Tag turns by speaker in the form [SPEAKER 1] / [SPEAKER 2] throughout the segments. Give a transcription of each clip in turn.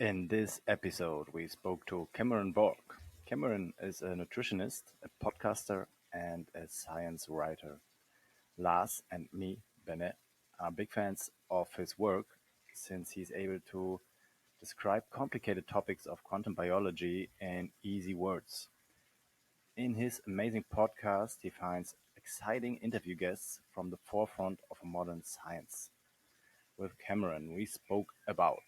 [SPEAKER 1] In this episode, we spoke to Cameron Borg. Cameron is a nutritionist, a podcaster, and a science writer. Lars and me, Benne, are big fans of his work since he's able to describe complicated topics of quantum biology in easy words. In his amazing podcast, he finds exciting interview guests from the forefront of modern science. With Cameron, we spoke about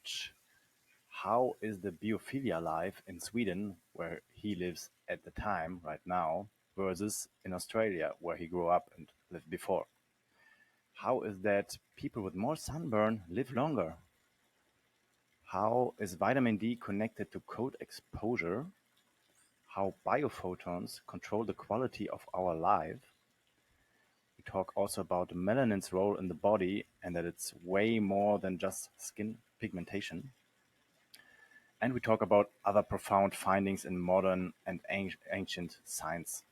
[SPEAKER 1] how is the biophilia life in Sweden, where he lives at the time, right now, versus in Australia, where he grew up and lived before? How is that people with more sunburn live longer? How is vitamin D connected to cold exposure? How biophotons control the quality of our life? We talk also about the melanin's role in the body and that it's way more than just skin pigmentation. And we talk about other profound findings in modern and ancient science,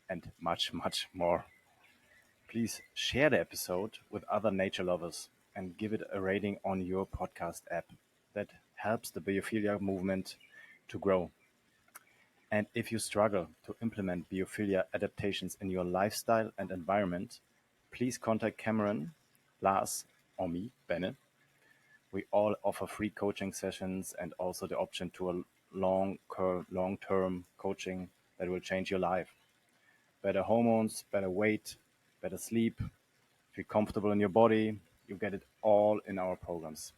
[SPEAKER 1] and much, much more. Please share the episode with other nature lovers and give it a rating on your podcast app. That helps the biophilia movement to grow. And if you struggle to implement biophilia adaptations in your lifestyle and environment, please contact Cameron, Lars, or me, Benne. We all offer free coaching sessions and also the option to a long-term coaching that will change your life. Better hormones, better weight, better sleep, feel comfortable in your body. You get it all in our programs.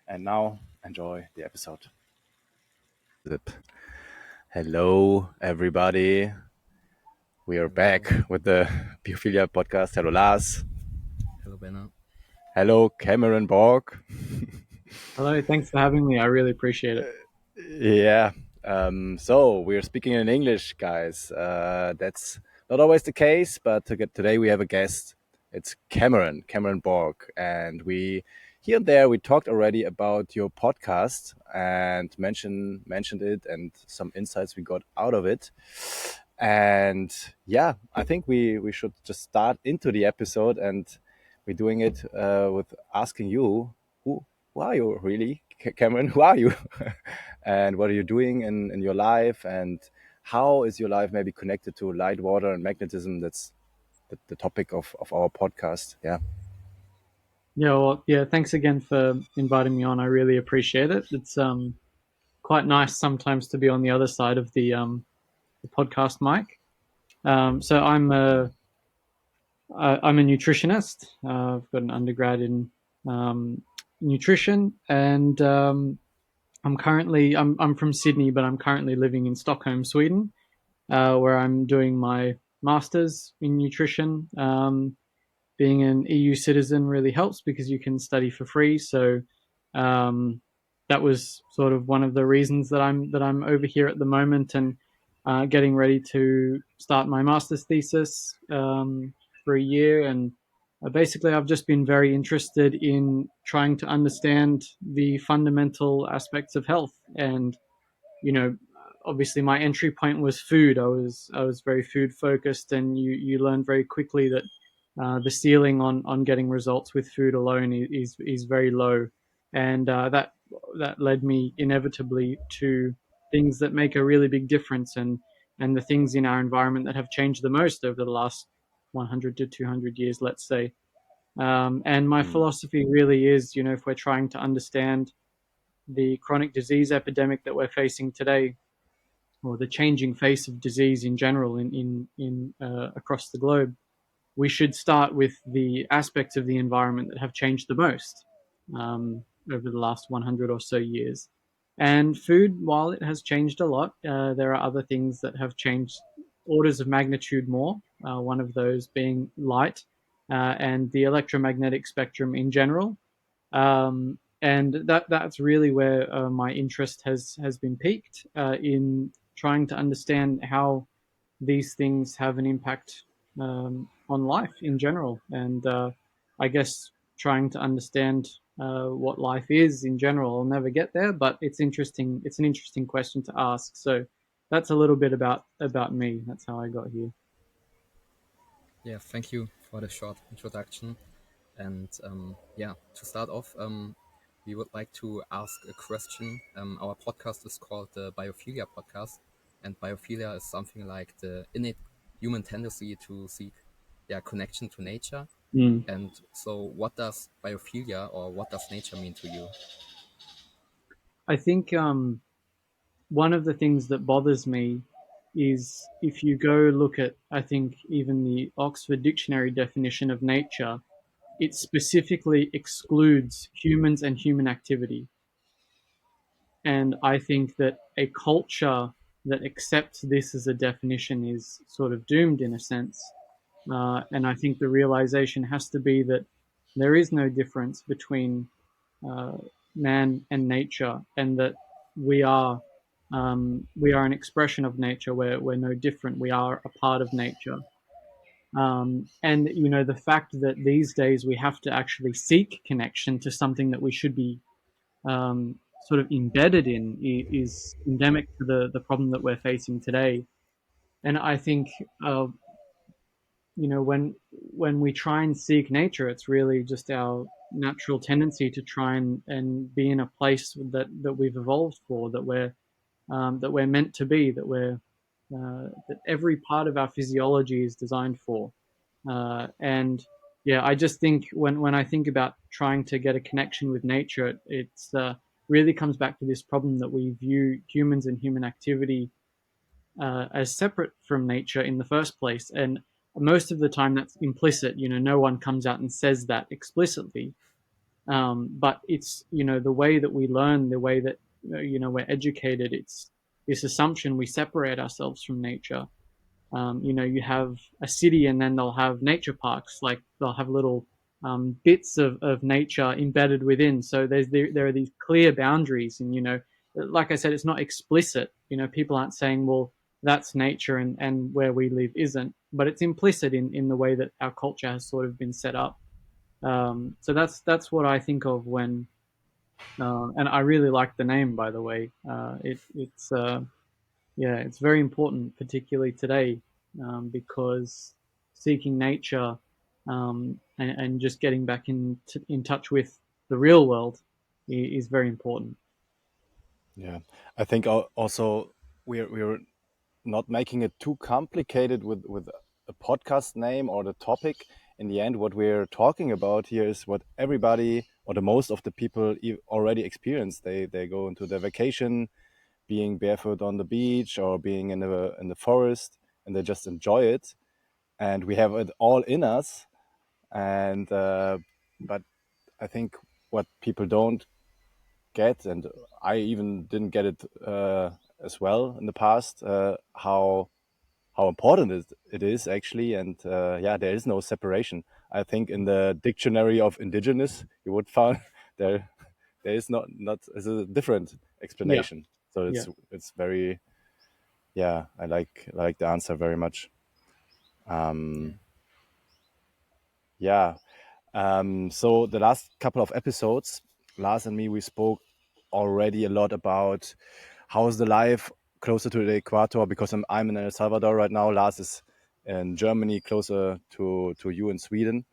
[SPEAKER 1] And now, enjoy the episode. Hello, everybody. We are back with the Biophilia podcast. Hello, Lars.
[SPEAKER 2] Hello, Benne.
[SPEAKER 1] Hello, Cameron Borg.
[SPEAKER 3] Hello, thanks for having me. I really appreciate it.
[SPEAKER 1] Yeah. So we're speaking in English, guys. That's not always the case, but today we have a guest. It's Cameron Borg, and we here and there we talked already about your podcast and mentioned it and some insights we got out of it. And yeah, I think we should just start into the episode, and we're doing it with asking you who are you really, Cameron? Who are you? And what are you doing in your life? And how is your life maybe connected to light, water, and magnetism? That's the topic of our podcast. Yeah.
[SPEAKER 3] Thanks again for inviting me on. I really appreciate it. It's quite nice sometimes to be on the other side of the podcast mic. I'm a nutritionist. I've got an undergrad in nutrition, and I'm from Sydney, but I'm currently living in Stockholm, Sweden, where I'm doing my masters in nutrition. Being an EU citizen really helps because you can study for free. So that was sort of one of the reasons that I'm over here at the moment and getting ready to start my master's thesis for a year. And basically, I've just been very interested in trying to understand the fundamental aspects of health. And obviously, my entry point was food. I was very food focused, and you learn very quickly that the ceiling on getting results with food alone is very low, and that led me inevitably to things that make a really big difference, and the things in our environment that have changed the most over the last 100 to 200 years, let's say. And my philosophy really is, if we're trying to understand the chronic disease epidemic that we're facing today, or the changing face of disease in general in across the globe, we should start with the aspects of the environment that have changed the most over the last 100 or so years. And food, while it has changed a lot, there are other things that have changed orders of magnitude more. One of those being light and the electromagnetic spectrum in general. And that's really where my interest has been piqued in trying to understand how these things have an impact on life in general, and I guess trying to understand what life is in general. I'll never get there, but it's interesting. It's an interesting question to ask. So that's a little bit about me. That's how I got here.
[SPEAKER 2] Yeah, thank you for the short introduction. And to start off, we would like to ask a question. Our podcast is called the Biophilia podcast, and biophilia is something like the innate human tendency to seek connection to nature.
[SPEAKER 3] Mm.
[SPEAKER 2] And so, what does biophilia or what does nature mean to you?
[SPEAKER 3] I think one of the things that bothers me is if you go look at, I think, even the Oxford Dictionary definition of nature, it specifically excludes humans and human activity. And I think that a culture that accepts this as a definition is sort of doomed in a sense. And I think the realization has to be that there is no difference between uh, man and nature, and that we are an expression of nature. We're no different. We are a part of nature. And the fact that these days we have to actually seek connection to something that we should be sort of embedded in is endemic to the problem that we're facing today. And I think uh, when we try and seek nature, it's really just our natural tendency to try and be in a place that we've evolved for, that we're meant to be, that every part of our physiology is designed for. And yeah, I just think when I think about trying to get a connection with nature, it's really comes back to this problem that we view humans and human activity as separate from nature in the first place. And most of the time, that's implicit. No one comes out and says that explicitly. But it's the way that we learn, the way that we're educated. It's this assumption we separate ourselves from nature. You have a city and then they'll have nature parks, like they'll have little bits of nature embedded within. So there are these clear boundaries, and like I said, it's not explicit. People aren't saying, well, that's nature and where we live isn't, but it's implicit in the way that our culture has sort of been set up. So that's what I think of when, and I really like the name, by the way. It's very important, particularly today, because seeking nature and just getting back in touch with the real world is very important.
[SPEAKER 1] Yeah, I think also we're not making it too complicated with a podcast name or the topic. In the end, what we're talking about here is what everybody or the most of the people already experience. They go into their vacation, being barefoot on the beach or being in the forest, and they just enjoy it. And we have it all in us. And but I think what people don't get, and I even didn't get it as well in the past, how important it is actually. And yeah, there is no separation. I think in the dictionary of indigenous, you would find there is not is a different
[SPEAKER 3] Yeah,
[SPEAKER 1] explanation. So
[SPEAKER 3] yeah,
[SPEAKER 1] it's very, yeah. I like the answer very much. Um, yeah. So the last couple of episodes, Lars and me, we spoke already a lot about how's the life closer to the equator, because I'm in El Salvador right now. Lars is in Germany, closer to you in Sweden.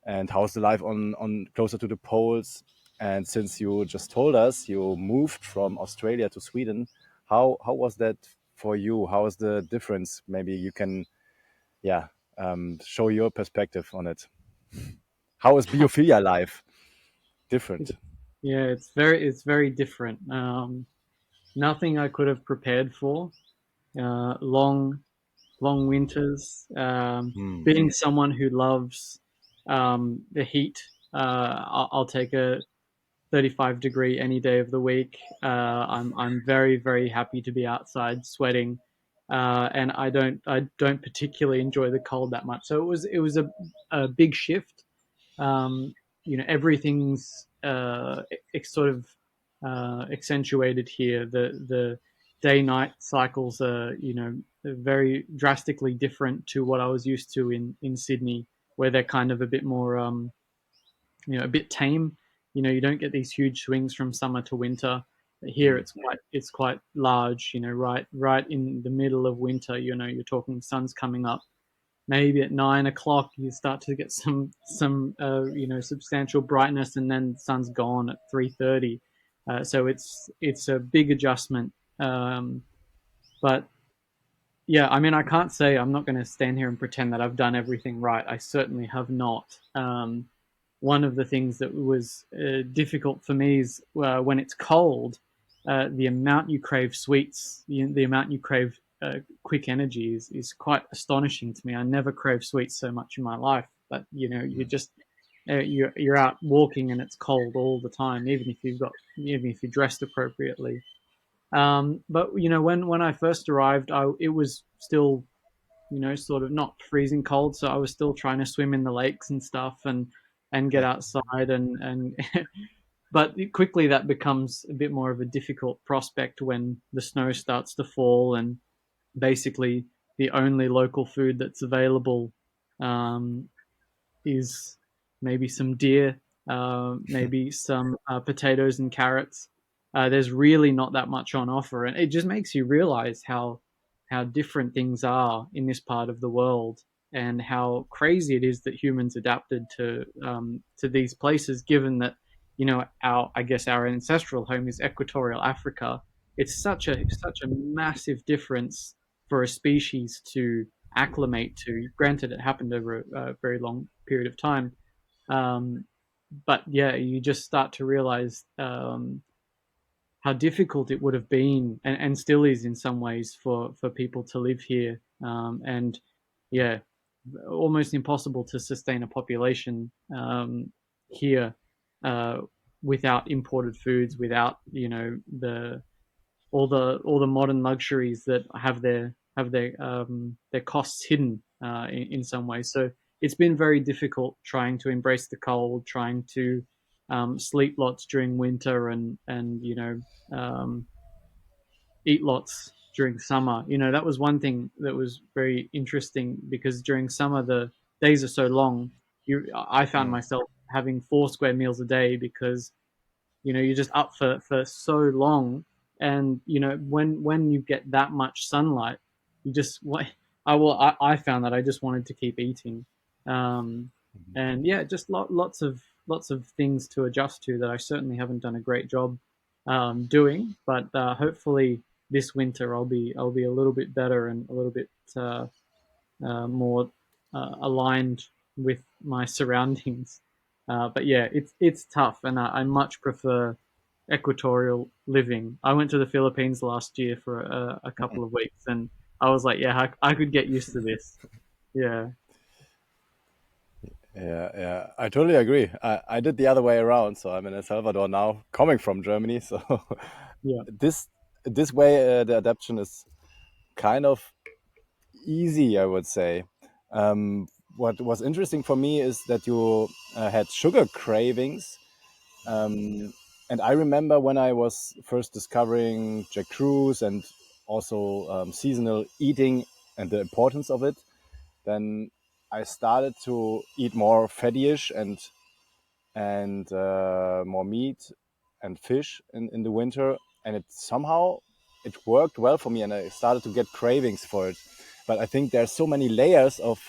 [SPEAKER 1] And how's the life on closer to the poles? And since you just told us you moved from Australia to Sweden, how was that for you? How is the difference? Maybe you can, yeah, show your perspective on it. How is biophilia life different?
[SPEAKER 3] yeah. It's very different. Nothing I could have prepared for. Long winters.
[SPEAKER 1] Hmm.
[SPEAKER 3] Being someone who loves the heat, I'll take a 35-degree any day of the week. I'm very very happy to be outside sweating, and I don't particularly enjoy the cold that much. So it was a big shift. Um, Everything's sort of accentuated here. The day night cycles are very drastically different to what I was used to in Sydney, where they're kind of a bit more a bit tame. You don't get these huge swings from summer to winter. Here
[SPEAKER 1] Hmm.
[SPEAKER 3] it's quite large. Right in the middle of winter. You're talking sun's coming up. maybe at 9 o'clock you start to get some substantial brightness, and then the sun's gone at 3:30. So it's a big adjustment. But yeah, I mean, I can't say, I'm not going to stand here and pretend that I've done everything right. I certainly have not. One of the things that was difficult for me is when it's cold, the amount you crave sweets, the amount you crave quick energy is quite astonishing to me. I never crave sweets so much in my life. But you just you're out walking and it's cold all the time, even if you're dressed appropriately. But when I first arrived, it was still sort of not freezing cold, so I was still trying to swim in the lakes and stuff, and get
[SPEAKER 1] Yeah.
[SPEAKER 3] outside and but quickly that becomes a bit more of a difficult prospect when the snow starts to fall, and basically the only local food that's available um, is maybe some deer, maybe some potatoes and carrots. There's really not that much on offer, and it just makes you realize how different things are in this part of the world, and how crazy it is that humans adapted to these places. Given that our ancestral home is equatorial Africa, it's such a massive difference for a species to acclimate to. Granted, it happened over a very long period of time, um, but yeah, you just start to realize how difficult it would have been, and still is in some ways, for people to live here, and yeah, almost impossible to sustain a population here uh, without imported foods, without the all the modern luxuries that have their costs hidden in some ways. So it's been very difficult trying to embrace the cold, trying to sleep lots during winter, and eat lots during summer. That was one thing that was very interesting, because during summer the days are so long. I found
[SPEAKER 1] Mm.
[SPEAKER 3] myself having 4 square meals a day, because you're just up for so long, and when you get that much sunlight, you just what I found that I just wanted to keep eating, um, and yeah, just lots of things to adjust to that I certainly haven't done a great job doing, but hopefully this winter I'll be a little bit better, and a little bit more aligned with my surroundings. But yeah, it's tough, and I much prefer equatorial living. I went to the Philippines last year for a couple of weeks, and I was like, yeah, I could get used to this. Yeah,
[SPEAKER 1] Yeah, yeah, I totally agree. I did the other way around, so I'm in El Salvador now, coming from Germany. So
[SPEAKER 3] yeah,
[SPEAKER 1] this this way, the adaptation is kind of easy, I would say. Um, what was interesting for me is that you had sugar cravings, and I remember when I was first discovering Jack Cruz and also seasonal eating and the importance of it. Then I started to eat more fattyish and more meat and fish in the winter, and it worked well for me, and I started to get cravings for it. But I think there's so many layers of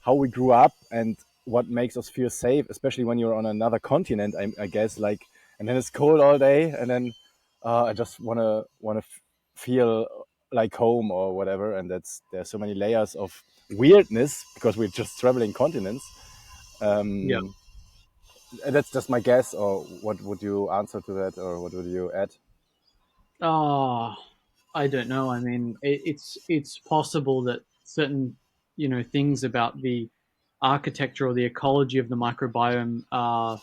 [SPEAKER 1] how we grew up and what makes us feel safe, especially when you're on another continent. I guess, like, and then it's cold all day, and then I just wanna feel like home or whatever. And there's so many layers of weirdness because we're just traveling continents.
[SPEAKER 3] yeah.
[SPEAKER 1] Um, that's just my guess. Or what would you answer to that, or what would you add?
[SPEAKER 3] Oh, I don't know. I mean, it's possible that certain things about the architecture or the ecology of the microbiome are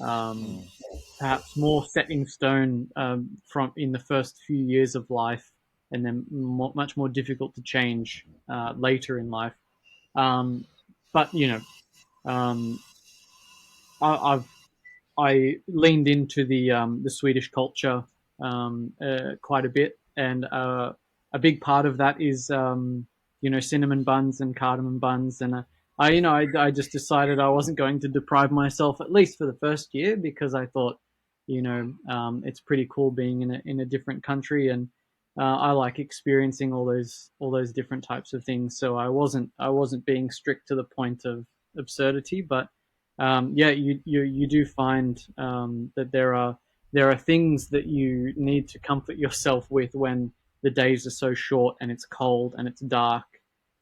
[SPEAKER 3] um,
[SPEAKER 1] Mm.
[SPEAKER 3] perhaps more set in stone from in the first few years of life, and then much more difficult to change later in life. Um, but um, I've I leaned into the Swedish culture quite a bit, and a big part of that is cinnamon buns and cardamom buns, and I just decided I wasn't going to deprive myself, at least for the first year, because I thought it's pretty cool being in a different country, and I like experiencing all those different types of things. So I wasn't being strict to the point of absurdity, but yeah, you do find that there are things that you need to comfort yourself with when the days are so short and it's cold and it's dark.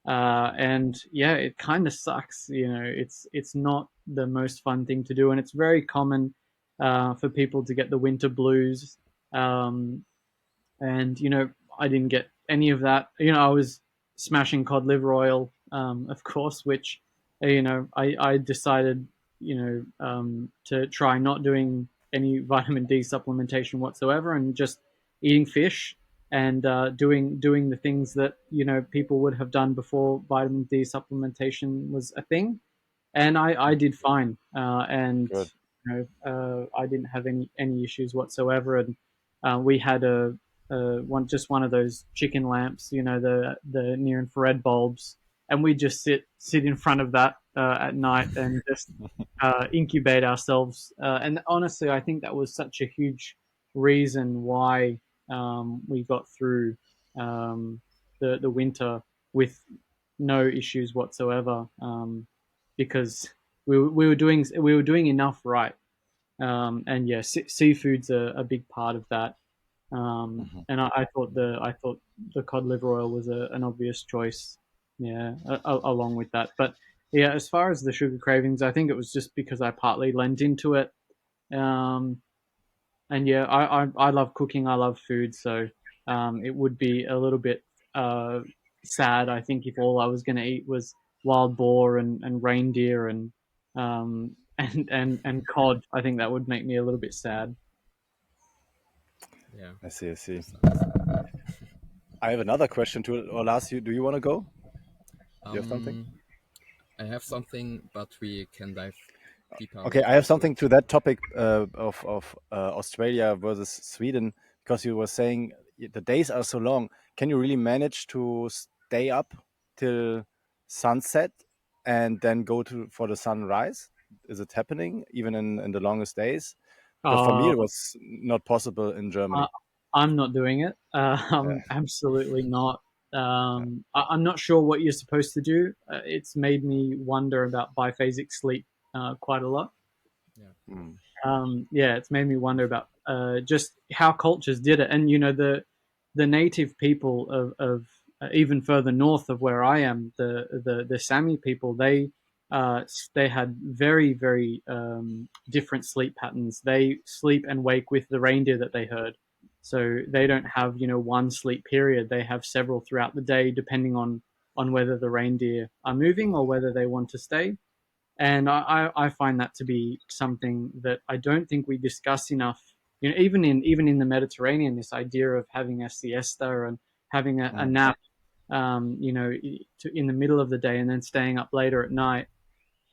[SPEAKER 3] And yeah, it kind of sucks. It's not the most fun thing to do, and it's very common for people to get the winter blues. Um, and I didn't get any of that. I was smashing cod liver oil, of course, which I decided to try not doing any vitamin D supplementation whatsoever and just eating fish and doing the things that people would have done before vitamin D supplementation was a thing, and I did fine, and
[SPEAKER 1] Good.
[SPEAKER 3] I didn't have any issues whatsoever, and we had one of those chicken lamps, the near infrared bulbs, and we just sit in front of that at night and just incubate ourselves. And honestly, I think that was such a huge reason why we got through the winter with no issues whatsoever, because we were doing enough right. And yeah, seafood's a big part of that. And I thought the cod liver oil was an obvious choice. Yeah, along with that. But yeah, as far as the sugar cravings, I think it was just because I partly lent into it. Um, and yeah, I love cooking. I love food, so it would be a little bit uh, sad, I think, if all I was going to eat was wild boar and reindeer and cod. I think that would make me a little bit sad.
[SPEAKER 2] Yeah,
[SPEAKER 1] I see. I see.
[SPEAKER 2] understand.
[SPEAKER 1] I have another question to or Lars. Do you want to go? Do you have something?
[SPEAKER 2] Um, I have something, but we can dive deeper
[SPEAKER 1] Okay, I
[SPEAKER 2] later
[SPEAKER 1] have
[SPEAKER 2] into
[SPEAKER 1] something
[SPEAKER 2] it.
[SPEAKER 1] to that topic of Australia versus Sweden, because you were saying the days are so long. Can you really manage to stay up till sunset and then go to for the sunrise? Is it happening even in the longest days? Because for me
[SPEAKER 3] Uh,
[SPEAKER 1] it was not possible in
[SPEAKER 3] I,
[SPEAKER 1] Germany.
[SPEAKER 3] I'm not doing it.
[SPEAKER 1] Yeah,
[SPEAKER 3] Absolutely not.
[SPEAKER 1] yeah.
[SPEAKER 3] I'm not sure what you're supposed to do. It's made me wonder about biphasic sleep quite a lot.
[SPEAKER 2] Yeah,
[SPEAKER 1] Mm,
[SPEAKER 3] Yeah, it's made me wonder about just how cultures did it, and the native people of even further north of where I am, the Sami people, they had very different sleep patterns. They sleep and wake with the reindeer that they herd, so they don't have one sleep period. They have several throughout the day, depending on whether the reindeer are moving or whether they want to stay. And I find that to be something that I don't think we discuss enough. Even in the Mediterranean, this idea of having a siesta and having a
[SPEAKER 1] mm,
[SPEAKER 3] nap, in the middle of the day and then staying up later at night.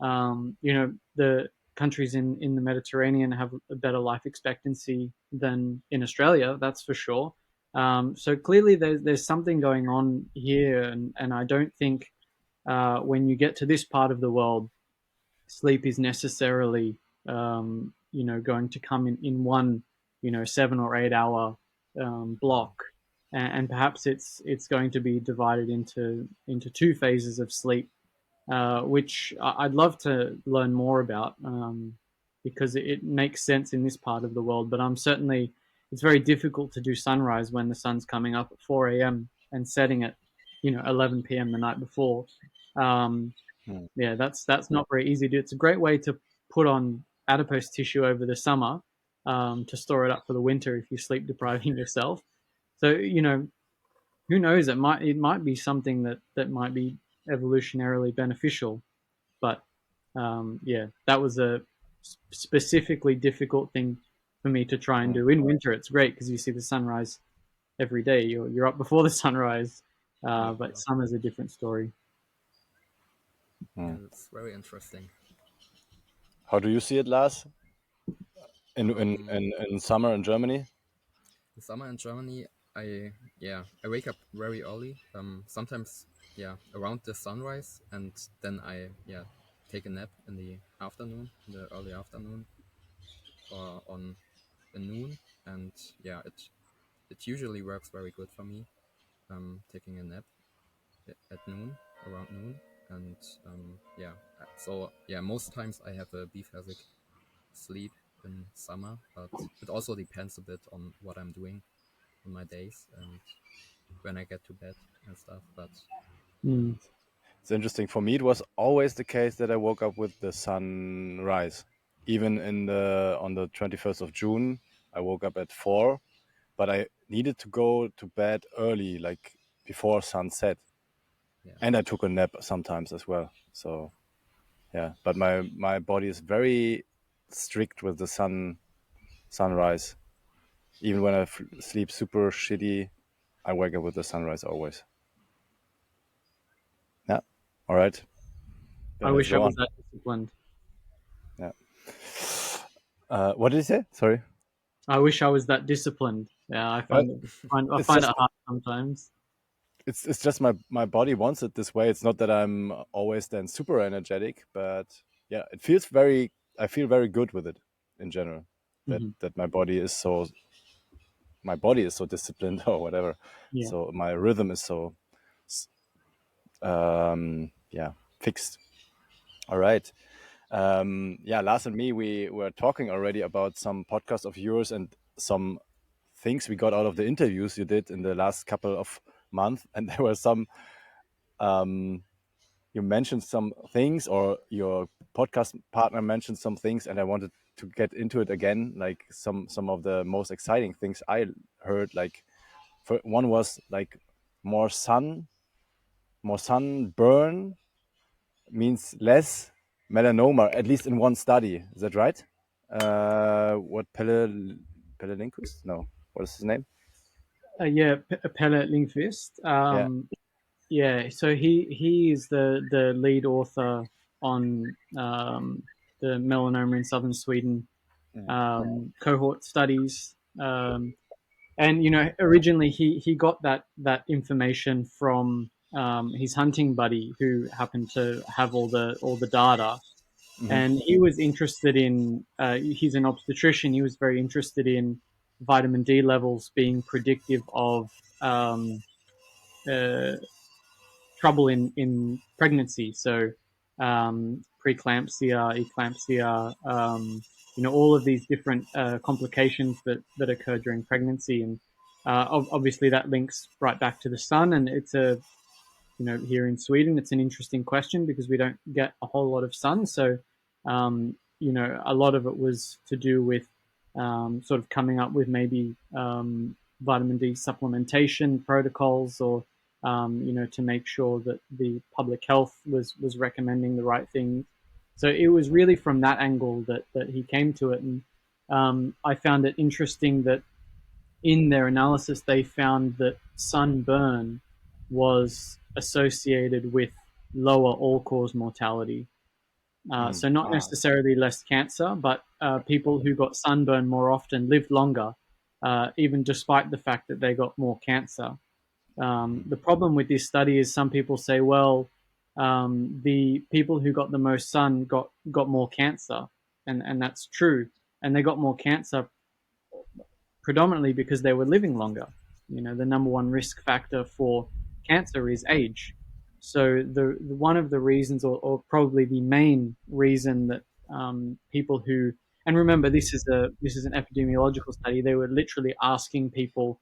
[SPEAKER 3] The countries in the Mediterranean have a better life expectancy than in Australia, that's for sure. So clearly, there's something going on here, and I don't think when you get to this part of the world, sleep is necessarily going to come in one 7 or 8 hour block, and perhaps it's going to be divided into two phases of sleep, which I'd love to learn more about, because it makes sense in this part of the world. But it's very difficult to do sunrise when the sun's coming up at 4 a.m. and setting at 11 p.m. the night before. Um,
[SPEAKER 1] mm,
[SPEAKER 3] yeah, that's not very easy to do. It's a great way to put on adipose tissue over the summer, to store it up for the winter if you're sleep depriving yourself. So who knows? It might be something that might be evolutionarily beneficial. But yeah, that was a specifically difficult thing for me to try and
[SPEAKER 1] mm,
[SPEAKER 3] do. In winter, it's great because you see the sunrise every day. You're up before the sunrise,
[SPEAKER 2] yeah,
[SPEAKER 3] but
[SPEAKER 2] yeah,
[SPEAKER 3] summer's a different story.
[SPEAKER 2] yeah.
[SPEAKER 1] mm.
[SPEAKER 2] That's very interesting.
[SPEAKER 1] How do you see it, Lars?
[SPEAKER 2] Um,
[SPEAKER 1] In summer in Germany?
[SPEAKER 2] in summer in Germany, I wake up very early. Sometimes around the sunrise, and then I take a nap in the afternoon, in the early afternoon, or on the noon, and it it usually works very good for me. Taking a nap at noon, around noon, and so yeah, most times I have a biphasic sleep in summer, but it also depends a bit on what I'm doing on my days and when I get to bed and stuff. But
[SPEAKER 3] Mm.
[SPEAKER 1] It's interesting. For me, it was always the case that I woke up with the sunrise. Even on the 21st of June, I woke up at 4, but I needed to go to bed early, like before sunset,
[SPEAKER 2] yeah,
[SPEAKER 1] and I took a nap sometimes as well. So yeah, but my body is very strict with the sunrise. Even when I sleep super shitty, I wake up with the sunrise always. Yeah. All right.
[SPEAKER 3] I
[SPEAKER 1] Then let's
[SPEAKER 3] wish I
[SPEAKER 1] go
[SPEAKER 3] was
[SPEAKER 1] on.
[SPEAKER 3] that disciplined.
[SPEAKER 1] Yeah. What did you say? Sorry.
[SPEAKER 3] I wish I was that disciplined. Yeah, I
[SPEAKER 1] Uh, it's
[SPEAKER 3] find
[SPEAKER 1] just
[SPEAKER 3] it hard sometimes.
[SPEAKER 1] it's just my body wants it this way. It's not that I'm always then super energetic, but yeah, it feels very. I feel very good with it in general.
[SPEAKER 3] Hmm.
[SPEAKER 1] That my body is so disciplined or whatever.
[SPEAKER 3] Yeah.
[SPEAKER 1] So my rhythm is so yeah, fixed. All right. Yeah, Lars and me, we were talking already about some podcasts of yours and some things we got out of the interviews you did in the last couple of months. And there were some, you mentioned some things, or your podcast partner mentioned some things, and I wanted to get into it again. Like some of the most exciting things I heard, like one was like more sunburn means less melanoma, at least in one study. Is that right? What Pelelinkus? No, what is his name?
[SPEAKER 3] Yeah, Pelle Lindqvist.
[SPEAKER 1] Yeah.
[SPEAKER 3] Yeah, so he is the lead author on the melanoma in southern Sweden cohort studies. And originally he got that information from his hunting buddy who happened to have all the data, and he was interested in. He's an obstetrician. He was very interested in vitamin D levels being predictive of uh, trouble in pregnancy. So preeclampsia, eclampsia, all of these different complications that occur during pregnancy, and obviously that links right back to the sun. And it's here in Sweden, it's an interesting question because we don't get a whole lot of sun. So, a lot of it was to do with sort of coming up with maybe vitamin D supplementation protocols, or to make sure that the public health was recommending the right thing. So it was really from that angle that he came to it, and I found it interesting that in their analysis, they found that sunburn was associated with lower all-cause mortality. So not necessarily less cancer, but people who got sunburn more often lived longer, even despite the fact that they got more cancer. The problem with this study is some people say, well, the people who got the most sun got more cancer, and that's true, and they got more cancer predominantly because they were living longer. The number one risk factor for cancer is age. So the one of the reasons, or probably the main reason that people who, and remember, this is an epidemiological study. They were literally asking people,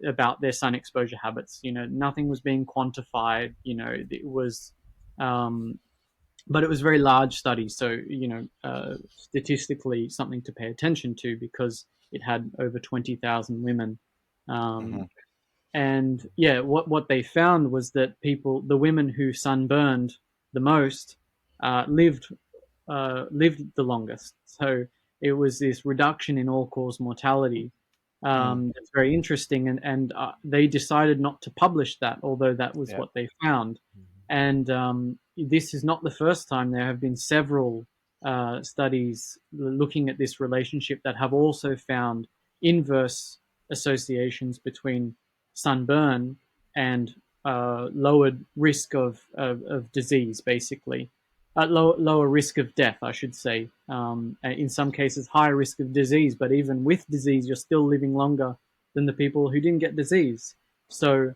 [SPEAKER 3] about their sun exposure habits. Nothing was being quantified. It was but it was a very large study, so statistically something to pay attention to because it had over 20,000 women, um, and yeah, what they found was that the women who sunburned the most lived the longest. So it was this reduction in all-cause mortality. That's very interesting, and they decided not to publish that, although that was
[SPEAKER 1] Yeah.
[SPEAKER 3] what they found. And this is not the first time. There have been several studies looking at this relationship that have also found inverse associations between sunburn and lowered risk of disease, basically. Lower risk of death, I should say. In some cases, higher risk of disease, but even with disease, you're still living longer than the people who didn't get disease. So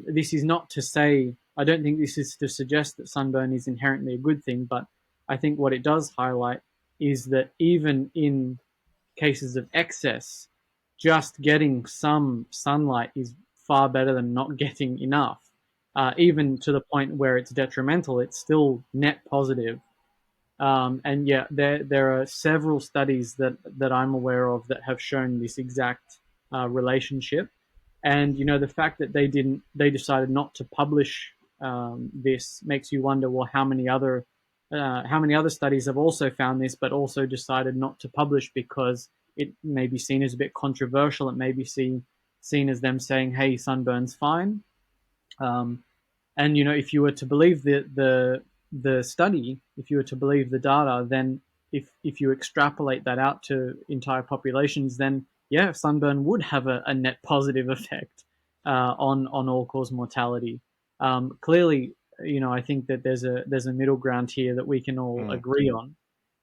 [SPEAKER 3] this is not to say, I don't think this is to suggest that sunburn is inherently a good thing, but I think what it does highlight is that even in cases of excess, just getting some sunlight is far better than not getting enough. Even to the point where it's detrimental, it's still net positive. And yeah, there are several studies that I'm aware of that have shown this exact relationship. And the fact that they decided not to publish this makes you wonder, well, how many other studies have also found this, but also decided not to publish because it may be seen as a bit controversial. It may be seen as them saying, "Hey, sunburn's fine." Um, and if you were to believe the study, if you were to believe the data, then if you extrapolate that out to entire populations, then yeah, sunburn would have a net positive effect on all cause mortality. Clearly, I think that there's a middle ground here that we can all
[SPEAKER 1] Mm.
[SPEAKER 3] agree on.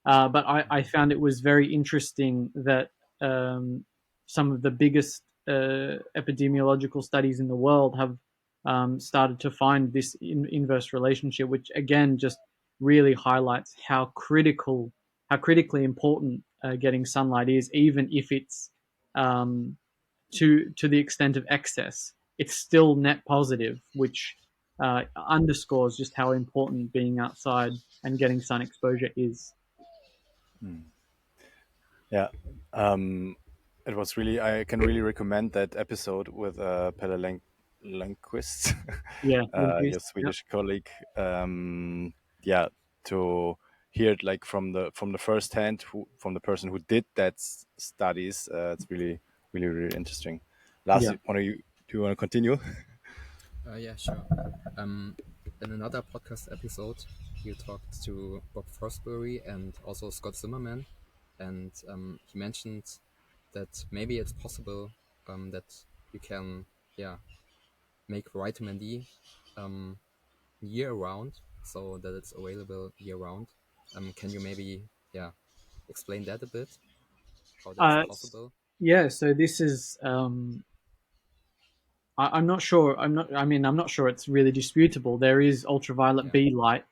[SPEAKER 3] But I found it was very interesting that some of the biggest epidemiological studies in the world have started to find this inverse relationship, which again just really highlights how critically important getting sunlight is, even if it's um, to the extent of excess. It's still net positive, which underscores just how important being outside and getting sun exposure is.
[SPEAKER 1] Yeah. Um, it was really, I can really recommend that episode with Pelle Lundqvist,
[SPEAKER 3] Yeah,
[SPEAKER 1] your
[SPEAKER 3] yeah,
[SPEAKER 1] Swedish colleague. Yeah, to hear it like from the first hand, from the person who did that studies. It's really, really, really interesting. Lars,
[SPEAKER 3] yeah.
[SPEAKER 1] do you want to continue?
[SPEAKER 2] Yeah, sure. In another podcast episode, you talked to Bob Frostbury and also Scott Zimmerman, and he mentioned that maybe it's possible that you can, yeah, make vitamin D year round, so that it's available year round. Can you maybe, yeah, explain that a bit? How that's
[SPEAKER 3] Uh,
[SPEAKER 2] possible?
[SPEAKER 3] yeah. So this is. I'm not sure. I'm not sure it's really disputable. There is ultraviolet
[SPEAKER 2] Yeah,
[SPEAKER 3] B light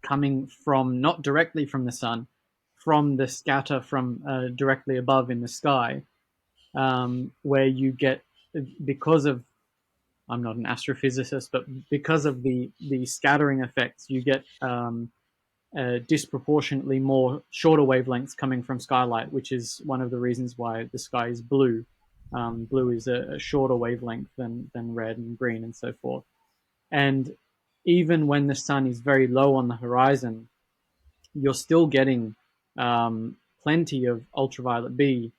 [SPEAKER 3] coming from not directly from the sun, from the scatter from directly above in the sky, where you get because of I'm not an astrophysicist, but because of the scattering effects, you get disproportionately more shorter wavelengths coming from skylight, which is one of the reasons why the sky is blue. Blue is a shorter wavelength than red and green and so forth. And even when the sun is very low on the horizon, you're still getting plenty of ultraviolet B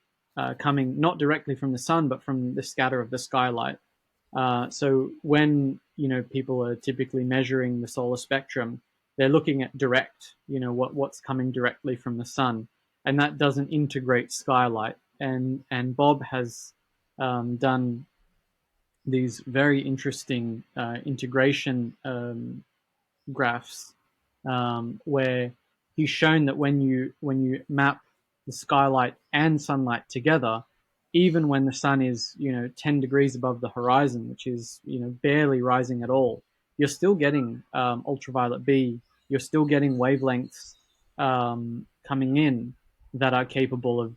[SPEAKER 3] coming not directly from the sun, but from the scatter of the skylight. So when people are typically measuring the solar spectrum, they're looking at direct, what's coming directly from the sun, and that doesn't integrate skylight. And Bob has done these very interesting integration graphs where he's shown that when you map the skylight and sunlight together, even when the sun is 10 degrees above the horizon, which is barely rising at all, you're still getting ultraviolet B. You're still getting wavelengths coming in that are capable of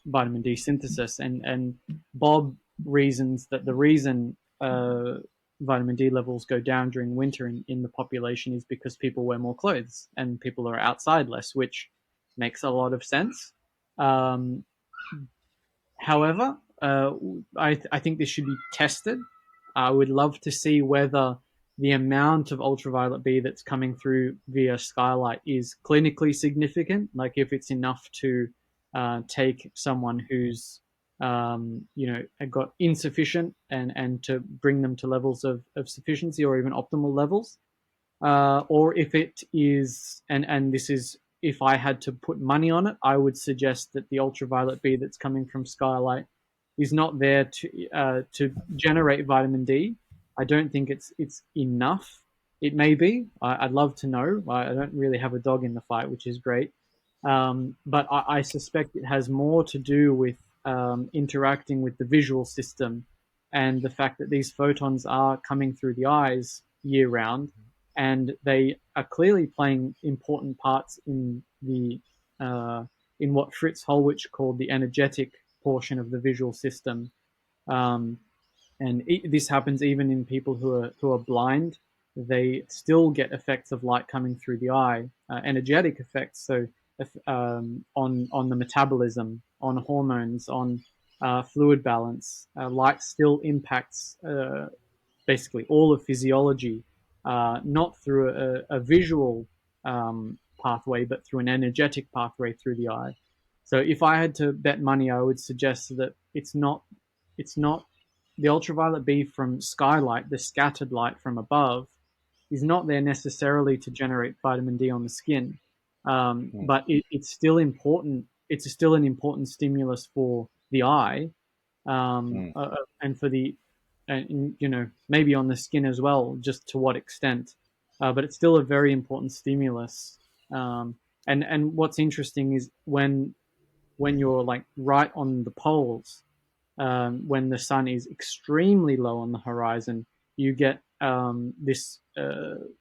[SPEAKER 3] vitamin D synthesis. And Bob reasons that the reason vitamin D levels go down during winter in the population is because people wear more clothes and people are outside less, which makes a lot of sense. Um, However, I think this should be tested. I would love to see whether the amount of ultraviolet B that's coming through via skylight is clinically significant, like if it's enough to take someone who's got insufficient and to bring them to levels of sufficiency or even optimal levels, or if it is, and this is, if I had to put money on it, I would suggest that the ultraviolet B that's coming from skylight is not there to generate vitamin D. I don't think it's enough. It may be. I'd love to know. I don't really have a dog in the fight, which is great. But I suspect it has more to do with interacting with the visual system, and the fact that these photons are coming through the eyes year round, and they are clearly playing important parts in the in what Fritz Hollwich called the energetic portion of the visual system. Um, and this happens even in people who are blind. They still get effects of light coming through the eye, energetic effects. So on the metabolism, on hormones, on fluid balance, light still impacts basically all of physiology, not through a visual pathway, but through an energetic pathway through the eye. So if I had to bet money, I would suggest that it's not the ultraviolet B from skylight, the scattered light from above, is not there necessarily to generate vitamin D on the skin, but it's still important. It's still an important stimulus for the eye, and for the, and, maybe on the skin as well, just to what extent. But it's still a very important stimulus. And what's interesting is when you're like right on the poles, when the sun is extremely low on the horizon, you get this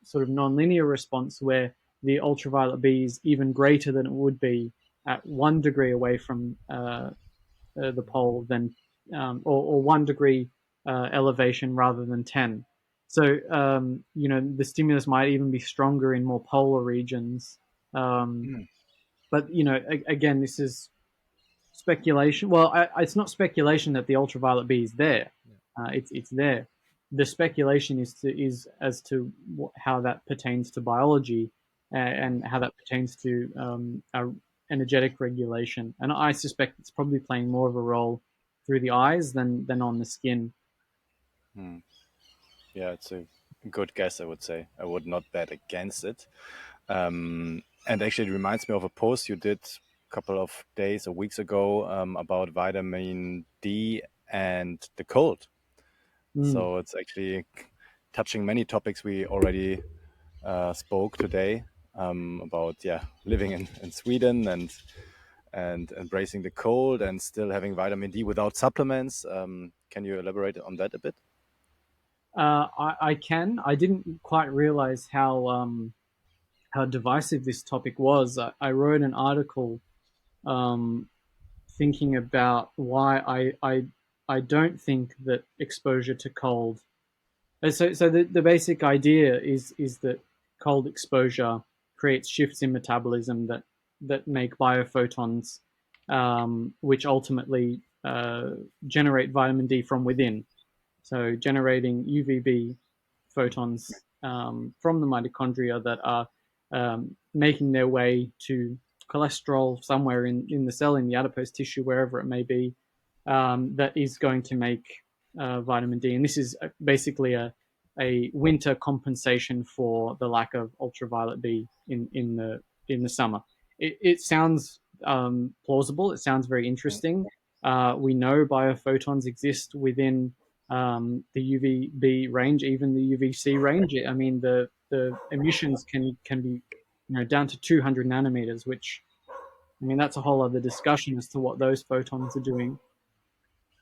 [SPEAKER 3] sort of nonlinear response where the ultraviolet B is even greater than it would be at 1 degree away from the pole than, or 1 degree elevation rather than 10. So, the stimulus might even be stronger in more polar regions. But, again, this is speculation. Well, it's not speculation that the ultraviolet B is there. It's there. The speculation is as to how that pertains to biology, and how that pertains to our energetic regulation. And I suspect it's probably playing more of a role through the eyes than on the skin.
[SPEAKER 1] Yeah, it's a good guess, I would say. I would not bet against it. And actually, it reminds me of a post you did a couple of days or weeks ago about vitamin D and the cold. So it's actually touching many topics we already spoke today, about living in Sweden and embracing the cold and still having vitamin D without supplements. Can you elaborate on that a bit?
[SPEAKER 3] I can. I didn't quite realize how divisive this topic was. I wrote an article thinking about why I don't think that exposure to cold. So the basic idea is that cold exposure creates shifts in metabolism that make biophotons, which ultimately generate vitamin D from within. So generating UVB photons from the mitochondria that are making their way to cholesterol somewhere in the cell, in the adipose tissue, wherever it may be, that is going to make vitamin D. And this is basically a winter compensation for the lack of ultraviolet B in the summer. It sounds plausible. It sounds very interesting. We know biophotons exist within the UVB range, even the UVC range. I mean, the emissions can be down to 200 nanometers, which, I mean, that's a whole other discussion as to what those photons are doing.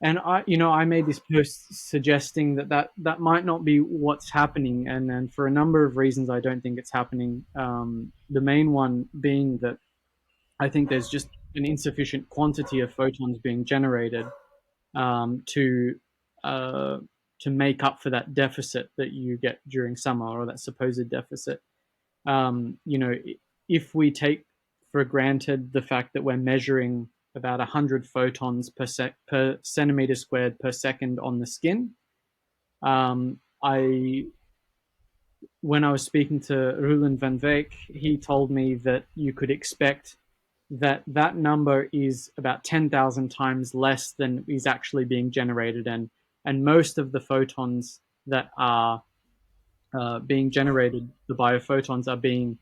[SPEAKER 3] And I made this post suggesting that might not be what's happening, and for a number of reasons, I don't think it's happening. The main one being that I think there's just an insufficient quantity of photons being generated to make up for that deficit that you get during summer, or that supposed deficit. If we take for granted the fact that we're measuring about 100 photons per centimeter squared per second on the skin, when I was speaking to Roland van Veek, he told me that you could expect that number is about 10,000 times less than is actually being generated, and most of the photons that are being generated, the biophotons, are being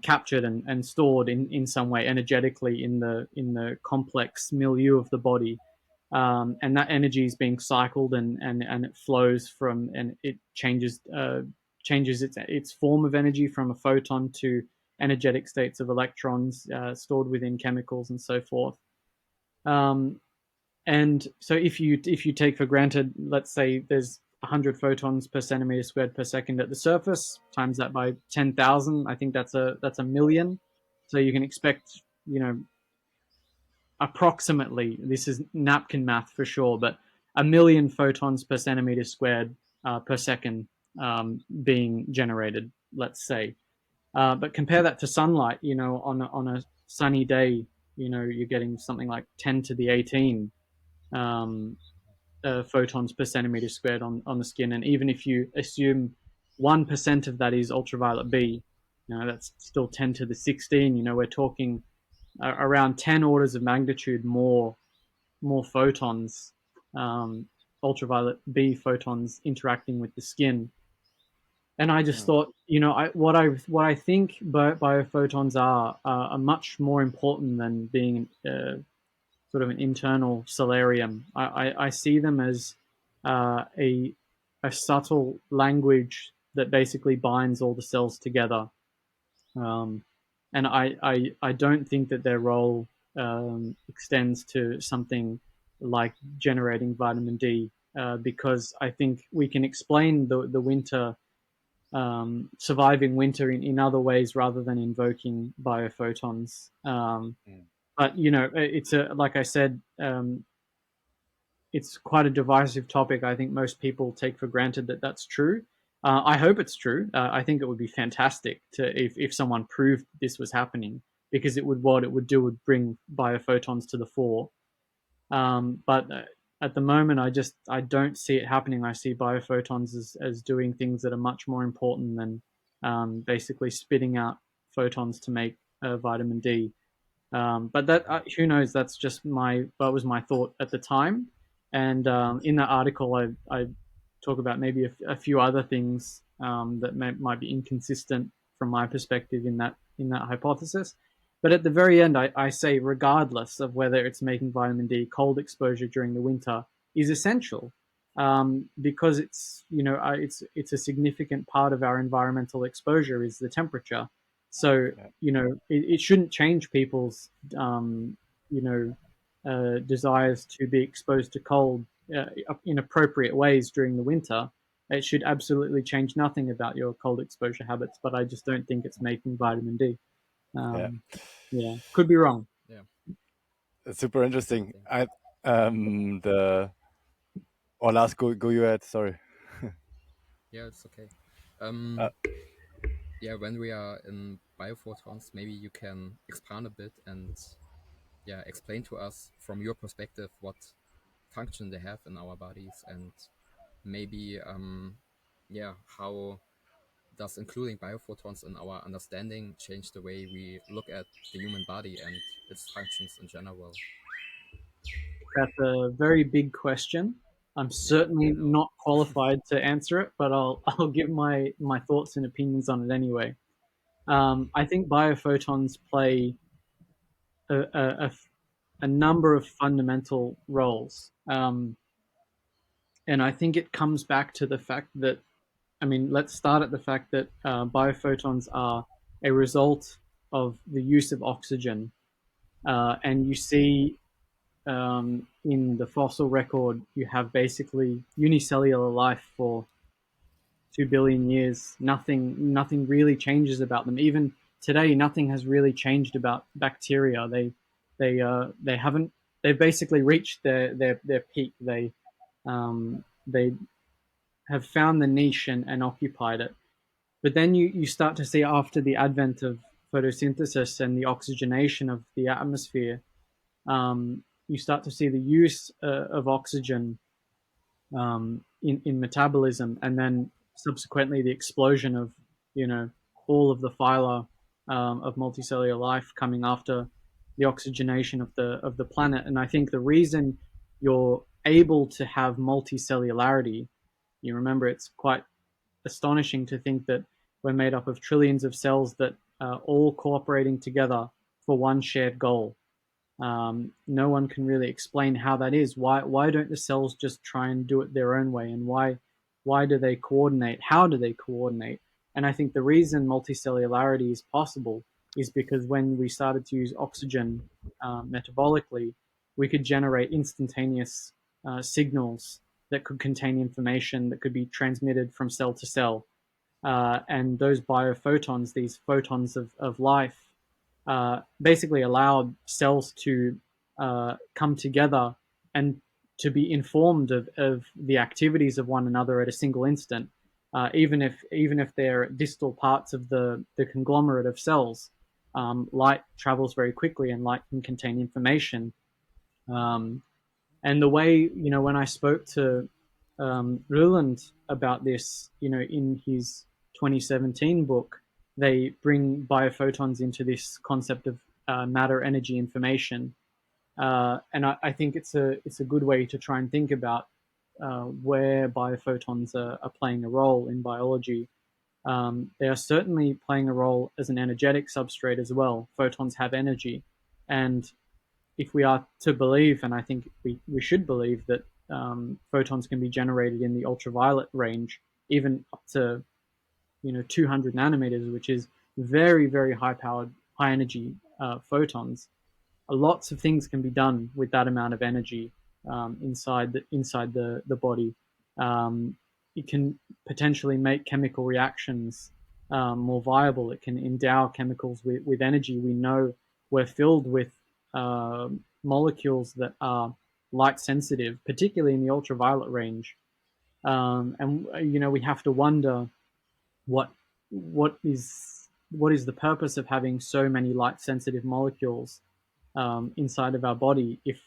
[SPEAKER 3] captured and stored in some way energetically in the complex milieu of the body, and that energy is being cycled and it flows from, and it changes its form of energy from a photon to energetic states of electrons stored within chemicals and so forth. And so if you take for granted, let's say there's 100 photons per centimeter squared per second at the surface, times that by 10,000, I think that's a million. So you can expect, approximately, this is napkin math for sure, but a million photons per centimeter squared per second being generated, let's say. But compare that to sunlight, on a sunny day, you're getting something like 10 to the 18 um, photons per centimeter squared on the skin. And even if you assume 1% of that is ultraviolet B, that's still 10 to the 16. We're talking around 10 orders of magnitude more photons, ultraviolet B photons interacting with the skin. And I just thought, what I think biophotons are much more important than being sort of an internal solarium. I see them as a subtle language that basically binds all the cells together. Um, and I don't think that their role extends to something like generating vitamin D, because I think we can explain the winter, surviving winter in other ways rather than invoking biophotons. But it's like I said, it's quite a divisive topic. I think most people take for granted that that's true. I hope it's true. I think it would be fantastic if someone proved this was happening, because what it would do would bring biophotons to the fore. But at the moment, I don't see it happening. I see biophotons as doing things that are much more important than basically spitting out photons to make vitamin D. But that who knows? That was my thought at the time. And in that article, I talk about maybe a few other things that might be inconsistent from my perspective in that hypothesis. But at the very end, I say, regardless of whether it's making vitamin D, cold exposure during the winter is essential, because it's a significant part of our environmental exposure is the temperature. So it shouldn't change people's desires to be exposed to cold in appropriate ways during the winter. It should absolutely change nothing about your cold exposure habits, but I just don't think it's making vitamin D.
[SPEAKER 1] Yeah,
[SPEAKER 3] Yeah, could be wrong.
[SPEAKER 2] Yeah.
[SPEAKER 1] it's super interesting. The or Lars, go you ahead. Sorry.
[SPEAKER 2] Yeah, it's okay.
[SPEAKER 1] Uh,
[SPEAKER 2] Yeah, when we are in biophotons, maybe you can expand a bit and explain to us from your perspective what function they have in our bodies, and maybe how does including biophotons in our understanding change the way we look at the human body and its functions in general.
[SPEAKER 3] That's a very big question. I'm
[SPEAKER 2] Yeah, I
[SPEAKER 3] certainly
[SPEAKER 2] know.
[SPEAKER 3] not qualified to answer it, but I'll give my thoughts and opinions on it anyway. I think biophotons play a, a, a number of fundamental roles. And I think it comes back to the fact that, let's start at the fact that biophotons are a result of the use of oxygen. And you see in the fossil record, you have basically unicellular life for 2 billion years. Nothing really changes about them. Even today, nothing has really changed about bacteria. They haven't. They've basically reached their peak. They have found the niche and occupied it. But then you start to see, after the advent of photosynthesis and the oxygenation of the atmosphere, you start to see the use of oxygen in metabolism, and then subsequently the explosion of all of the phyla of multicellular life coming after the oxygenation of the planet. And I think the reason you're able to have multicellularity, you remember, it's quite astonishing to think that we're made up of trillions of cells that are all cooperating together for one shared goal. No one can really explain how that is. Why don't the cells just try and do it their own way? And why do they coordinate? How do they coordinate? And I think the reason multicellularity is possible is because when we started to use oxygen metabolically, we could generate instantaneous signals that could contain information that could be transmitted from cell to cell. And those biophotons, these photons of life, basically allowed cells to come together and to be informed of the activities of one another at a single instant, even if they're distal parts of the conglomerate of cells. Light travels very quickly, and light can contain information. And the way, when I spoke to Roland about this, in his 2017 book, they bring biophotons into this concept of matter, energy, information. And I think it's a good way to try and think about where biophotons are playing a role in biology. They are certainly playing a role as an energetic substrate as well. Photons have energy. And if we are to believe, and I think we should believe, that photons can be generated in the ultraviolet range, even up to 200 nanometers, which is very, very high-powered, high-energy photons. Lots of things can be done with that amount of energy inside the body. It can potentially make chemical reactions more viable. It can endow chemicals with energy. We know we're filled with molecules that are light sensitive, particularly in the ultraviolet range. And we have to wonder what is the purpose of having so many light sensitive molecules inside of our body if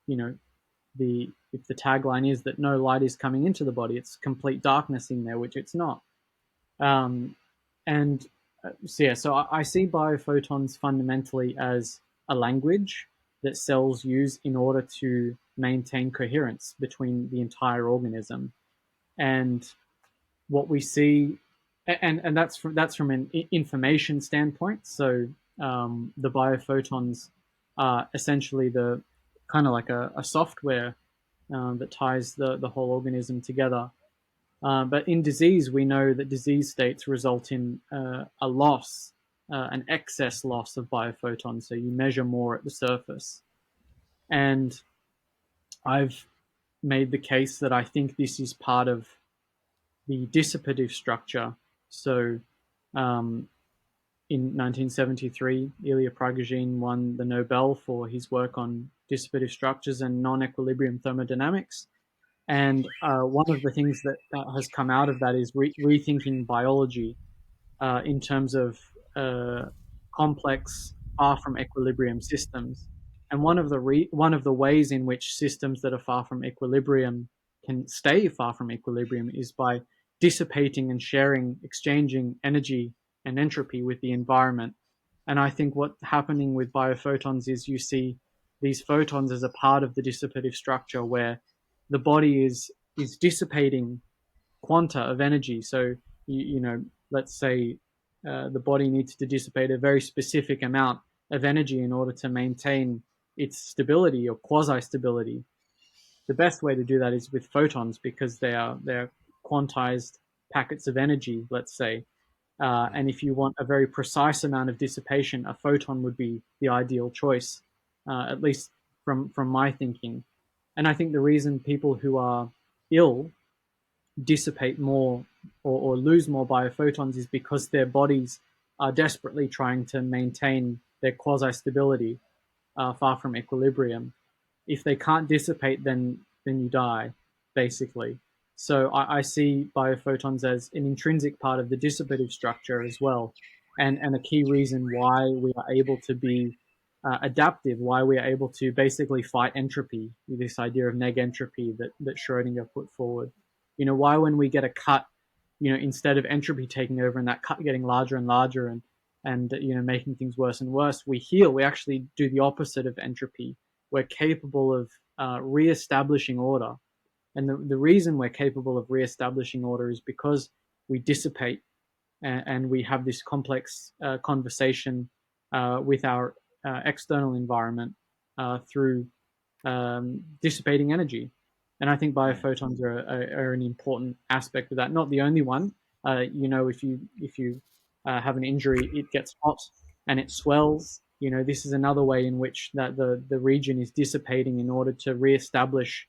[SPEAKER 3] the tagline is that no light is coming into the body, it's complete darkness in there, which it's not. So I see biophotons fundamentally as a language that cells use in order to maintain coherence between the entire organism. And what we see, and that's from an information standpoint. So the biophotons are essentially the kind of like a software that ties the whole organism together. But in disease, we know that disease states result in a loss, an excess loss of biophotons. So you measure more at the surface. And I've made the case that I think this is part of the dissipative structure. So in 1973, Ilya Prigogine won the Nobel for his work on dissipative structures and non-equilibrium thermodynamics. And one of the things that has come out of that is rethinking biology in terms of complex, far from equilibrium systems. And one of the ways in which systems that are far from equilibrium can stay far from equilibrium is by dissipating and exchanging energy and entropy with the environment. And I think what's happening with biophotons is you see these photons as a part of the dissipative structure where the body is dissipating quanta of energy. So let's say the body needs to dissipate a very specific amount of energy in order to maintain its stability or quasi-stability. The best way to do that is with photons because they're quantized packets of energy, let's say. And if you want a very precise amount of dissipation, a photon would be the ideal choice, at least from my thinking. And I think the reason people who are ill dissipate more or lose more biophotons is because their bodies are desperately trying to maintain their quasi-stability far from equilibrium. If they can't dissipate, then you die, basically. So I see biophotons as an intrinsic part of the dissipative structure as well, and a key reason why we are able to be adaptive, why we are able to basically fight entropy, this idea of negentropy that Schrodinger put forward. Why when we get a cut, instead of entropy taking over and that cut getting larger and larger and making things worse and worse, we heal. We actually do the opposite of entropy. We're capable of re-establishing order. And the reason we're capable of re-establishing order is because we dissipate and we have this complex conversation with our external environment through dissipating energy. And I think biophotons are an important aspect of that. Not the only one. If you have an injury, it gets hot and it swells, this is another way in which that the region is dissipating in order to reestablish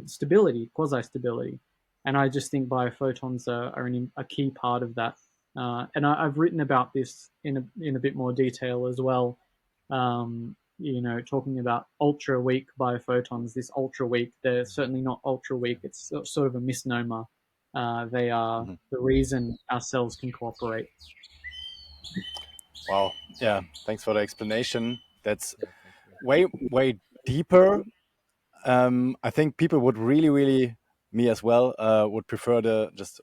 [SPEAKER 3] stability, quasi-stability. And I just think biophotons are a key part of that. And I've written about this in a bit more detail as well. Talking about ultra weak biophotons. This ultra weak, they're certainly not ultra weak. It's sort of a misnomer. They are the reason our cells can cooperate.
[SPEAKER 1] Wow. Yeah. Thanks for the explanation. That's
[SPEAKER 2] Yeah, thank you.
[SPEAKER 1] way deeper. I think people would really, me as well, would prefer the just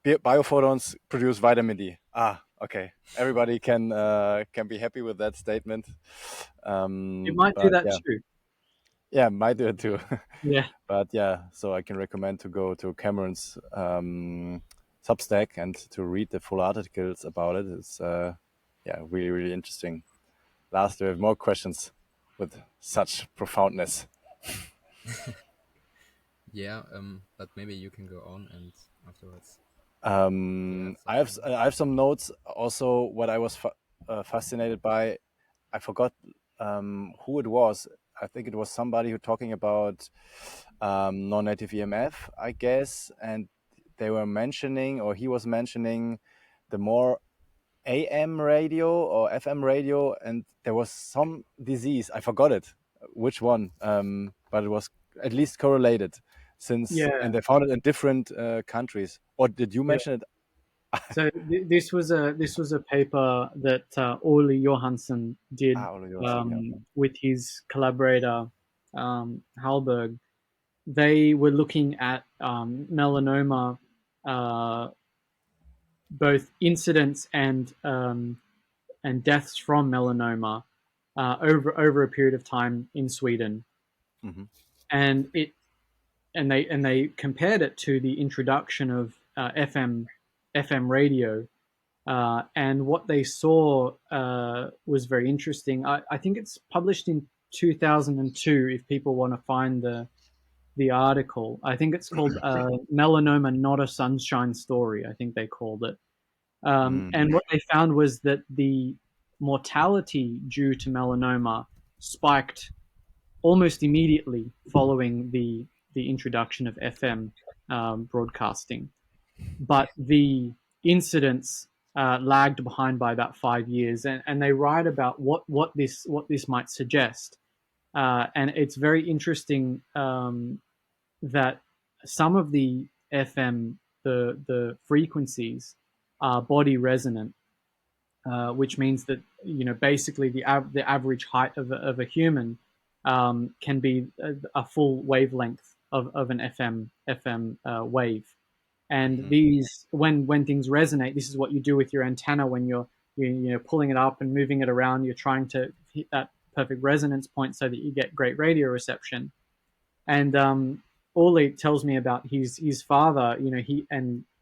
[SPEAKER 1] biophotons produce vitamin D. Okay. Everybody can be happy with that statement.
[SPEAKER 3] It might do
[SPEAKER 1] But
[SPEAKER 3] that
[SPEAKER 1] yeah,
[SPEAKER 3] too.
[SPEAKER 1] yeah, might do it too.
[SPEAKER 3] Yeah.
[SPEAKER 1] But yeah, so I can recommend to go to Cameron's Substack and to read the full articles about it. It's really interesting. Lars, do you have more questions with such profoundness?
[SPEAKER 2] Yeah, but maybe you can go on and afterwards.
[SPEAKER 1] I have some notes. Also, what I was fascinated by, I forgot who it was. I think it was somebody who talking about non-native EMF, I guess, and they were mentioning, or he was mentioning, the more AM radio or FM radio, and there was some disease. I forgot it, which one, but it was at least correlated. And they found it in different countries. Or did you
[SPEAKER 3] Yeah.
[SPEAKER 1] mention it?
[SPEAKER 3] So this was a paper that Ole Johansson did
[SPEAKER 1] Ole Johansson,
[SPEAKER 3] with his collaborator Hallberg. They were looking at melanoma, both incidence and deaths from melanoma over a period of time in Sweden, and they compared it to the introduction of FM radio. And what they saw was very interesting. I think it's published in 2002. If people want to find the article, I think it's called "Melanoma: Not a Sunshine Story." I think they called it. And what they found was that the mortality due to melanoma spiked almost immediately following the introduction of FM broadcasting, but the incidence lagged behind by about 5 years, and they write about what this might suggest, and it's very interesting that some of the FM the frequencies are body resonant, which means that basically the average height of a human can be a full wavelength of an FM wave. And these, when things resonate, this is what you do with your antenna when you're pulling it up and moving it around. You're trying to hit that perfect resonance point so that you get great radio reception. And Ole tells me about his father.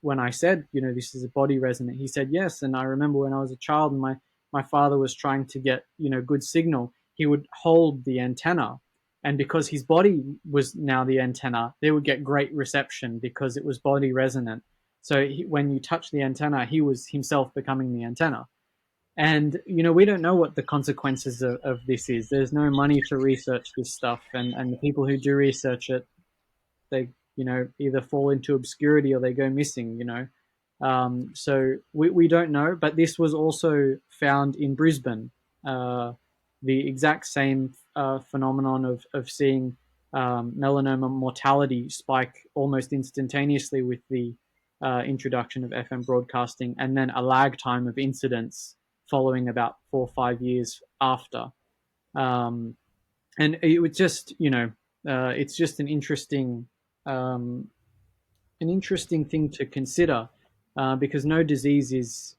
[SPEAKER 3] When I said, this is a body resonant, he said yes. And I remember when I was a child and my father was trying to get good signal, he would hold the antenna, and because his body was now the antenna, they would get great reception because it was body resonant. So when you touch the antenna, he was himself becoming the antenna. And we don't know what the consequences of this is. There's no money to research this stuff, and the people who do research it, they either fall into obscurity or they go missing. So we don't know. But this was also found in Brisbane, the exact same phenomenon of seeing melanoma mortality spike almost instantaneously with the introduction of FM broadcasting, and then a lag time of incidence following about 4 or 5 years after. And it was just, it's just an interesting thing to consider, because no disease is,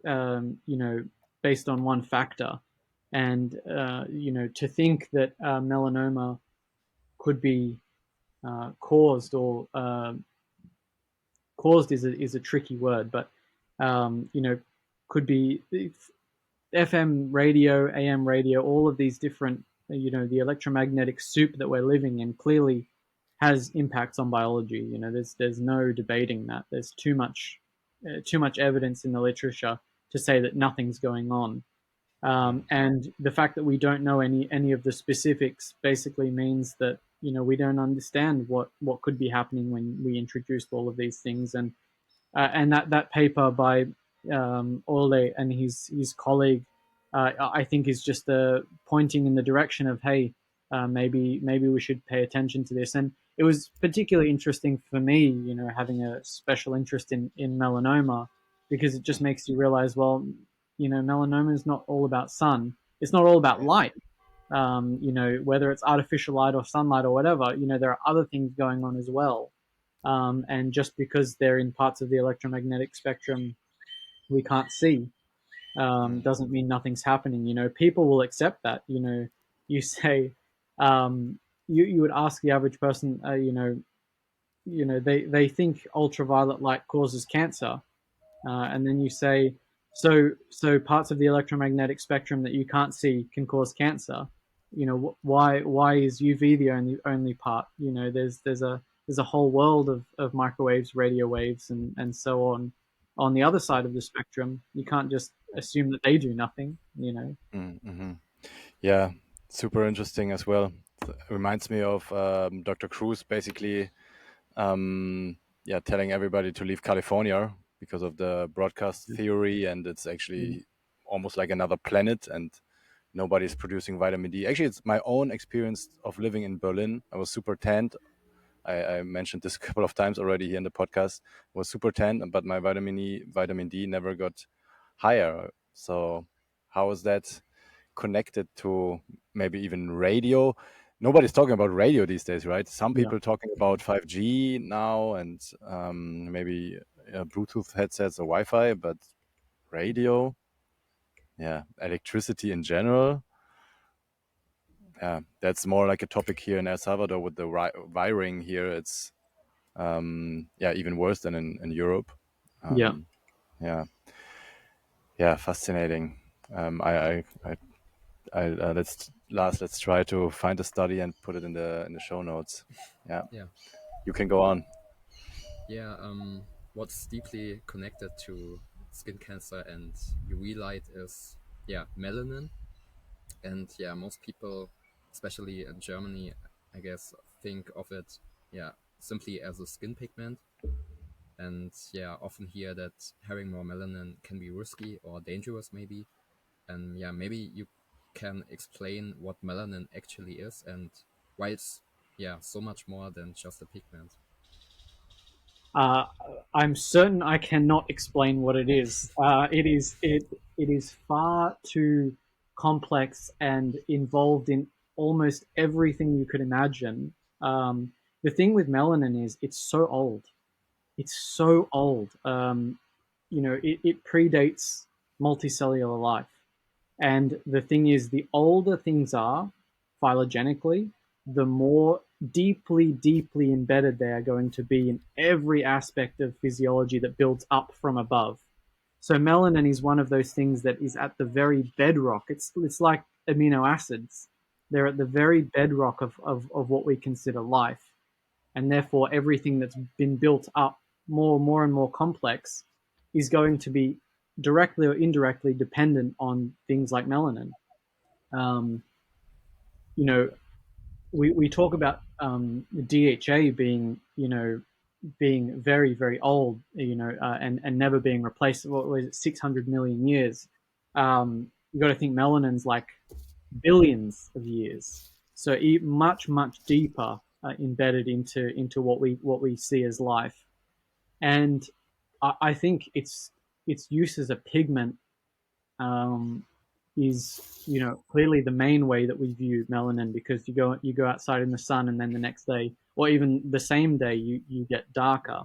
[SPEAKER 3] based on one factor. And, to think that melanoma could be caused, or caused is a tricky word, but, could be FM radio, AM radio, all of these different, the electromagnetic soup that we're living in clearly has impacts on biology. There's no debating that. There's too much evidence in the literature to say that nothing's going on. And the fact that we don't know any of the specifics basically means that we don't understand what could be happening when we introduced all of these things. And that paper by Ole and his colleague, I think, is just pointing in the direction of, hey, maybe we should pay attention to this. And it was particularly interesting for me, having a special interest in melanoma, because it just makes you realize, well, melanoma is not all about sun. It's not all about light. Whether it's artificial light or sunlight or whatever, there are other things going on as well. And just because they're in parts of the electromagnetic spectrum we can't see, doesn't mean nothing's happening. People will accept that. You say, you would ask the average person, they think ultraviolet light causes cancer, and then you say, so parts of the electromagnetic spectrum that you can't see can cause cancer. Why is UV the only part? There's a whole world of microwaves, radio waves, and so on the other side of the spectrum. You can't just assume that they do nothing.
[SPEAKER 1] Mm-hmm. Yeah, super interesting as well. It reminds me of Dr. Cruz basically telling everybody to leave California because of the broadcast theory, and it's actually almost like another planet, and nobody's producing vitamin D. Actually, it's my own experience of living in Berlin. I was super tanned. I mentioned this a couple of times already here in the podcast. I was super tanned, but my vitamin D never got higher. So how is that connected to maybe even radio? Nobody's talking about radio these days, right? Some people talking about 5G now, and maybe Bluetooth headsets or Wi-Fi, but radio, electricity in general. Yeah, that's more like a topic here in El Salvador with the wiring here. It's even worse than in Europe. Fascinating. Let's try to find a study and put it in the show notes. Yeah. You can go on.
[SPEAKER 2] What's deeply connected to skin cancer and UV light is melanin. And most people, especially in Germany, I guess, think of it simply as a skin pigment, and often hear that having more melanin can be risky or dangerous maybe. And maybe you can explain what melanin actually is and why it's so much more than just a pigment.
[SPEAKER 3] I'm certain I cannot explain what it is. It is far too complex and involved in almost everything you could imagine. The thing with melanin is it's so old. It's so old. It predates multicellular life. And the thing is, the older things are phylogenetically, the more deeply, deeply embedded they are going to be in every aspect of physiology that builds up from above. So melanin is one of those things that is at the very bedrock. It's like amino acids. They're at the very bedrock of what we consider life. And therefore, everything that's been built up more and more complex is going to be directly or indirectly dependent on things like melanin. We talk about DHA being very, very old, and never being replaced. What was it, 600 million years? You got to think melanin's like billions of years, so much deeper embedded into what we see as life. And I think its use as a pigment is clearly the main way that we view melanin, because you go outside in the sun and then the next day or even the same day you get darker.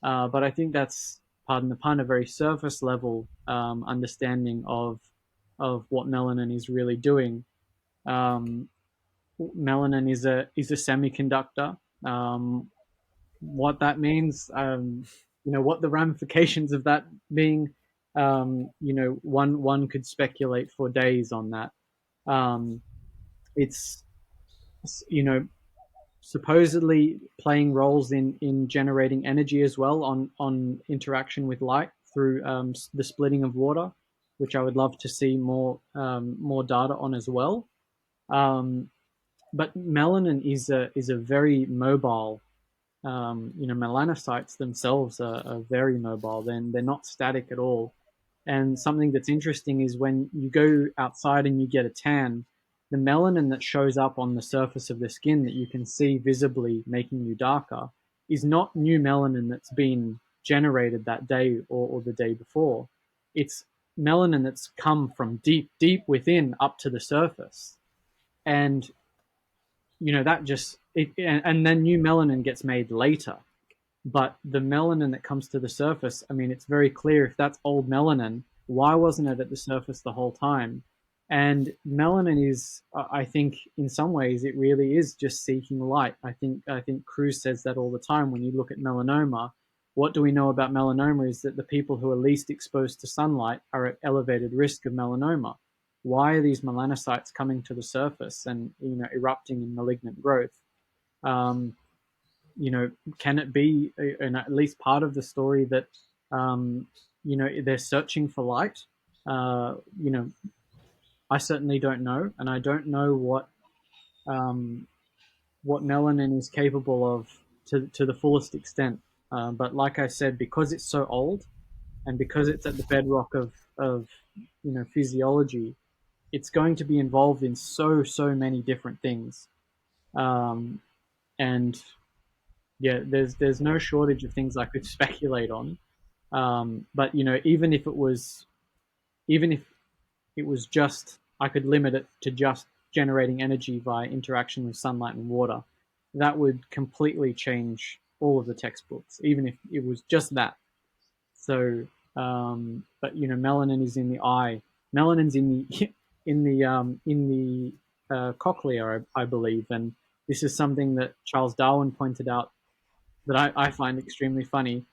[SPEAKER 3] But I think that's, pardon the pun, a very surface level understanding of what melanin is really doing. Melanin is a semiconductor. What that means, what the ramifications of that being, one could speculate for days on that. It's supposedly playing roles in generating energy as well on interaction with light through the splitting of water. which I would love to see more data on as well. But melanin is a very mobile. Melanocytes themselves are very mobile. Then they're not static at all. And something that's interesting is when you go outside and you get a tan, the melanin that shows up on the surface of the skin that you can see visibly making you darker is not new melanin that's been generated that day or the day before. It's melanin that's come from deep, deep within up to the surface. And, that just, and then new melanin gets made later. But the melanin that comes to the surface, I mean, it's very clear if that's old melanin, why wasn't it at the surface the whole time? And melanin is, I think, in some ways, it really is just seeking light. I think Cruz says that all the time. When you look at melanoma, what do we know about melanoma is that the people who are least exposed to sunlight are at elevated risk of melanoma. Why are these melanocytes coming to the surface and erupting in malignant growth? Um, can it be and at least part of the story that they're searching for light? I certainly don't know, and I don't know what melanin is capable of to the fullest extent. But like I said, because it's so old, and because it's at the bedrock of physiology, it's going to be involved in so many different things, and yeah, there's no shortage of things I could speculate on. But even if it was just, I could limit it to just generating energy via interaction with sunlight and water, that would completely change all of the textbooks, even if it was just that. So, but melanin is in the eye. Melanin's in the cochlea, I believe, and this is something that Charles Darwin pointed out that I find extremely funny,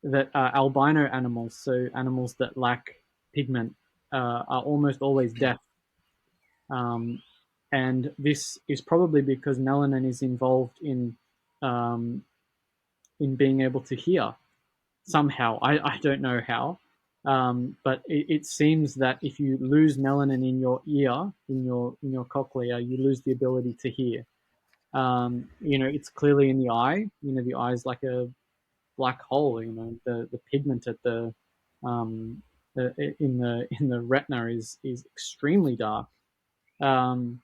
[SPEAKER 3] that albino animals, so animals that lack pigment, are almost always deaf. And this is probably because melanin is involved in being able to hear somehow. I don't know how, but it seems that if you lose melanin in your ear, in your cochlea, you lose the ability to hear. It's clearly in the eye. The eye is like a black hole. The pigment at um, in the retina is extremely dark. And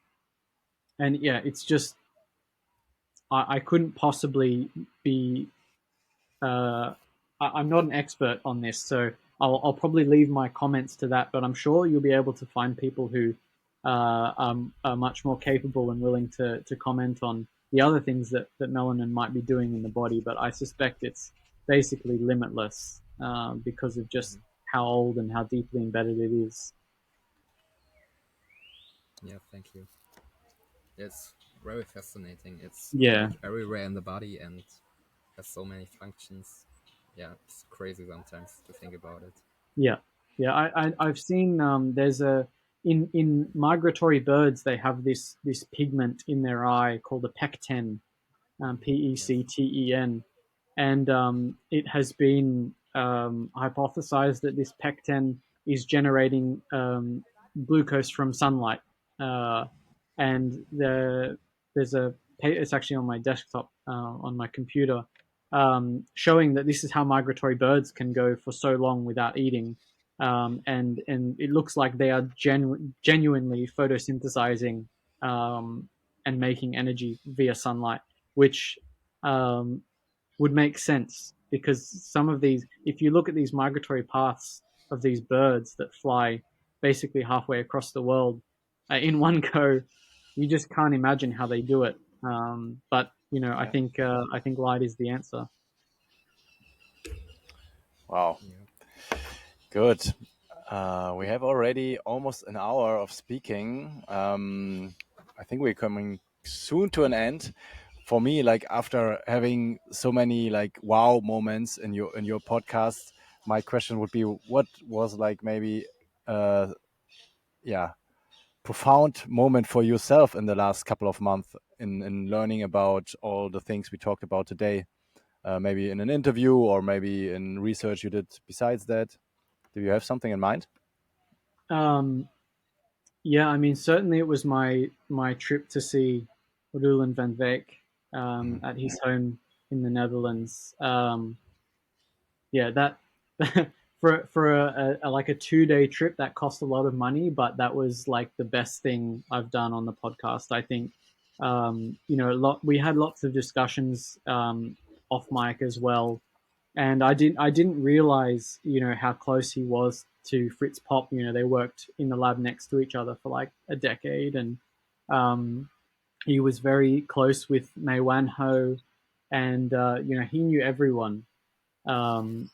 [SPEAKER 3] yeah, it's just I couldn't possibly be. I'm not an expert on this, so I'll probably leave my comments to that. But I'm sure you'll be able to find people who are much more capable and willing to comment on the other things that melanin might be doing in the body. But I suspect it's basically limitless because of just how old and how deeply embedded it is.
[SPEAKER 2] Yeah, thank you. It's very fascinating. It's
[SPEAKER 3] Yeah.
[SPEAKER 2] like very rare in the body and has so many functions. Yeah, it's crazy sometimes to think about it.
[SPEAKER 3] Yeah, I've seen there's a in migratory birds they have this pigment in their eye called a pecten, PECTEN, and it has been hypothesized that this pecten is generating glucose from sunlight, and there's a it's actually on my desktop on my computer, showing that this is how migratory birds can go for so long without eating, and it looks like they are genuinely photosynthesizing and making energy via sunlight, which would make sense because some of these, if you look at these migratory paths of these birds that fly basically halfway across the world in one go, you just can't imagine how they do it. But I think light is the answer.
[SPEAKER 1] Wow,
[SPEAKER 2] Yeah.
[SPEAKER 1] good. We have already almost an hour of speaking. I think we're coming soon to an end. For me, like after having so many like wow moments in your podcast, my question would be, what was like maybe yeah, profound moment for yourself in the last couple of months in learning about all the things we talked about today? Maybe in an interview or maybe in research you did besides that. Do you have something in mind?
[SPEAKER 3] Yeah, I mean, certainly it was my trip to see Roland van Beek at his home in the Netherlands. Yeah, that for a like a 2 day trip that cost a lot of money, but that was like the best thing I've done on the podcast. I think a lot we had lots of discussions off mic as well, and I didn't realize how close he was to Fritz Pop. They worked in the lab next to each other for like a decade, and um, he was very close with Mei Wan Ho, and he knew everyone. Um,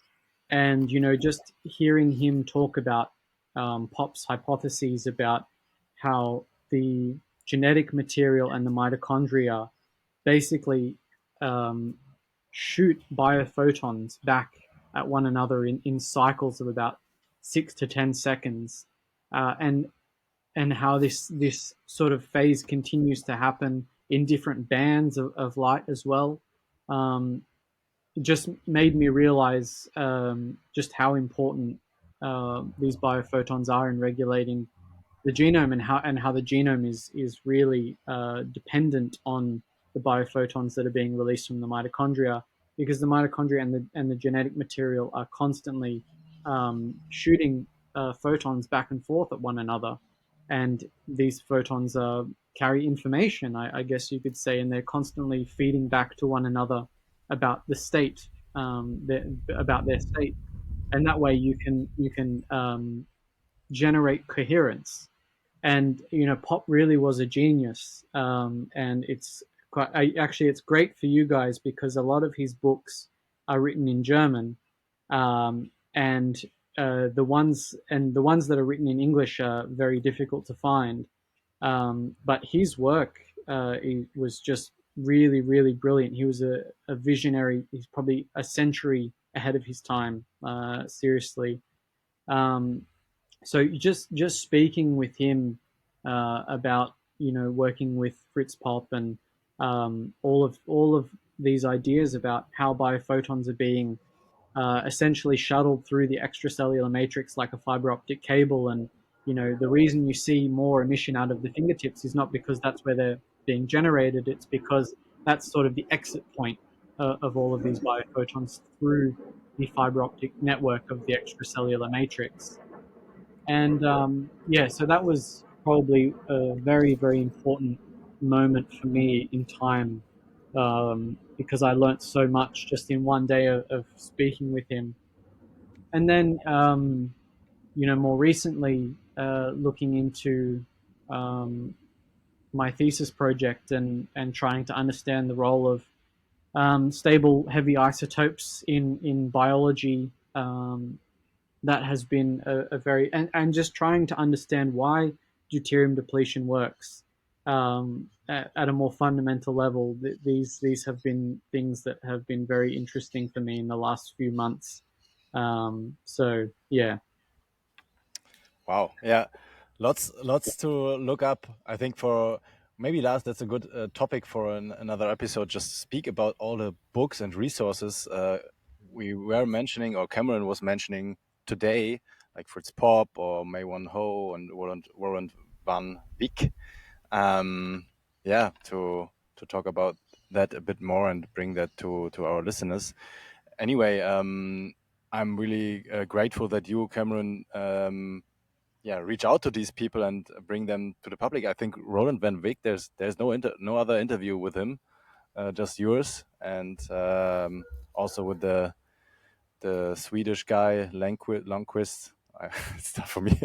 [SPEAKER 3] and just hearing him talk about Pop's hypotheses about how the genetic material and the mitochondria basically um, shoot biophotons back at one another in cycles of about 6 to 10 seconds, and how this sort of phase continues to happen in different bands of light as well. Um, just made me realize just how important these biophotons are in regulating the genome, and how the genome is really dependent on the biophotons that are being released from the mitochondria, because the mitochondria and the genetic material are constantly shooting photons back and forth at one another, and these photons carry information, I guess you could say, and they're constantly feeding back to one another about the state, about their state, and that way you can generate coherence. And Pop really was a genius, and actually it's great for you guys because a lot of his books are written in German, and the ones that are written in English are very difficult to find. But his work was just really, really brilliant. He was a visionary. He's probably a century ahead of his time. Seriously. Um, so just speaking with him about working with Fritz Pop and all of these ideas about how biophotons are being essentially shuttled through the extracellular matrix like a fiber optic cable. And the reason you see more emission out of the fingertips is not because that's where they're being generated. It's because that's sort of the exit point of all of these biophotons through the fiber optic network of the extracellular matrix. And yeah, so that was probably a very, very important moment for me in time, because I learnt so much just in one day of speaking with him. And then, more recently, looking into um, my thesis project and trying to understand the role of stable heavy isotopes in biology. That has been a very, and just trying to understand why deuterium depletion works at a more fundamental level. These have been things that have been very interesting for me in the last few months. So yeah.
[SPEAKER 1] Wow. Yeah. Lots to look up. I think for maybe Lars, that's a good topic for another episode. Just speak about all the books and resources we were mentioning, or Cameron was mentioning today, like Fritz Pop or Mei Wan Ho and Warren van Beek. Yeah, to talk about that a bit more and bring that to our listeners. Anyway, I'm really grateful that you, Cameron, reach out to these people and bring them to the public. I think Roland van Beek, there's no other interview with him, just yours, and also with the Swedish guy Lundqvist. It's tough for me.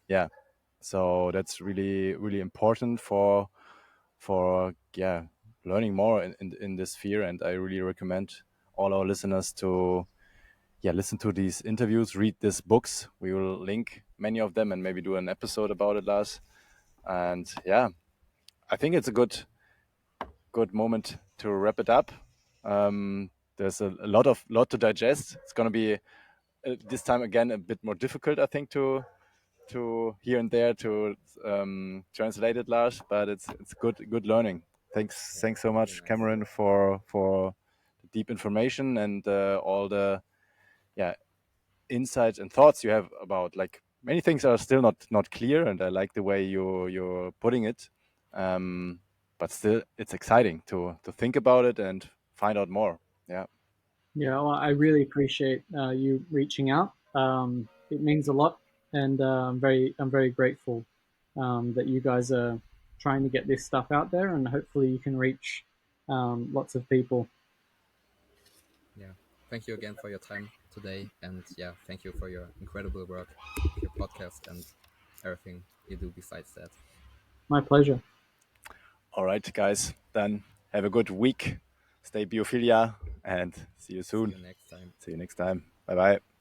[SPEAKER 1] Yeah, so that's really, really important for learning more in this sphere, and I really recommend all our listeners to listen to these interviews, read these books. We will link many of them and maybe do an episode about it, Lars. And yeah, I think it's a good moment to wrap it up. There's a lot to digest. It's going to be this time again a bit more difficult, I think, to here and there to translate it, Lars. But it's good learning. Thanks so much, Cameron, for the deep information and all the insights and thoughts you have about like many things are still not clear, and I like the way you're putting it. But still, it's exciting to think about it and find out more. Yeah.
[SPEAKER 3] Yeah, well, I really appreciate you reaching out. It means a lot, and I'm very grateful that you guys are trying to get this stuff out there, and hopefully you can reach lots of people.
[SPEAKER 2] Yeah. Thank you again for your time today, and yeah, thank you for your incredible work with your podcast and everything you do besides that.
[SPEAKER 3] My pleasure.
[SPEAKER 1] All right, guys. Then have a good week. Stay biophilia and see you
[SPEAKER 2] See
[SPEAKER 1] soon.
[SPEAKER 2] you next time.
[SPEAKER 1] See you next time. Bye bye.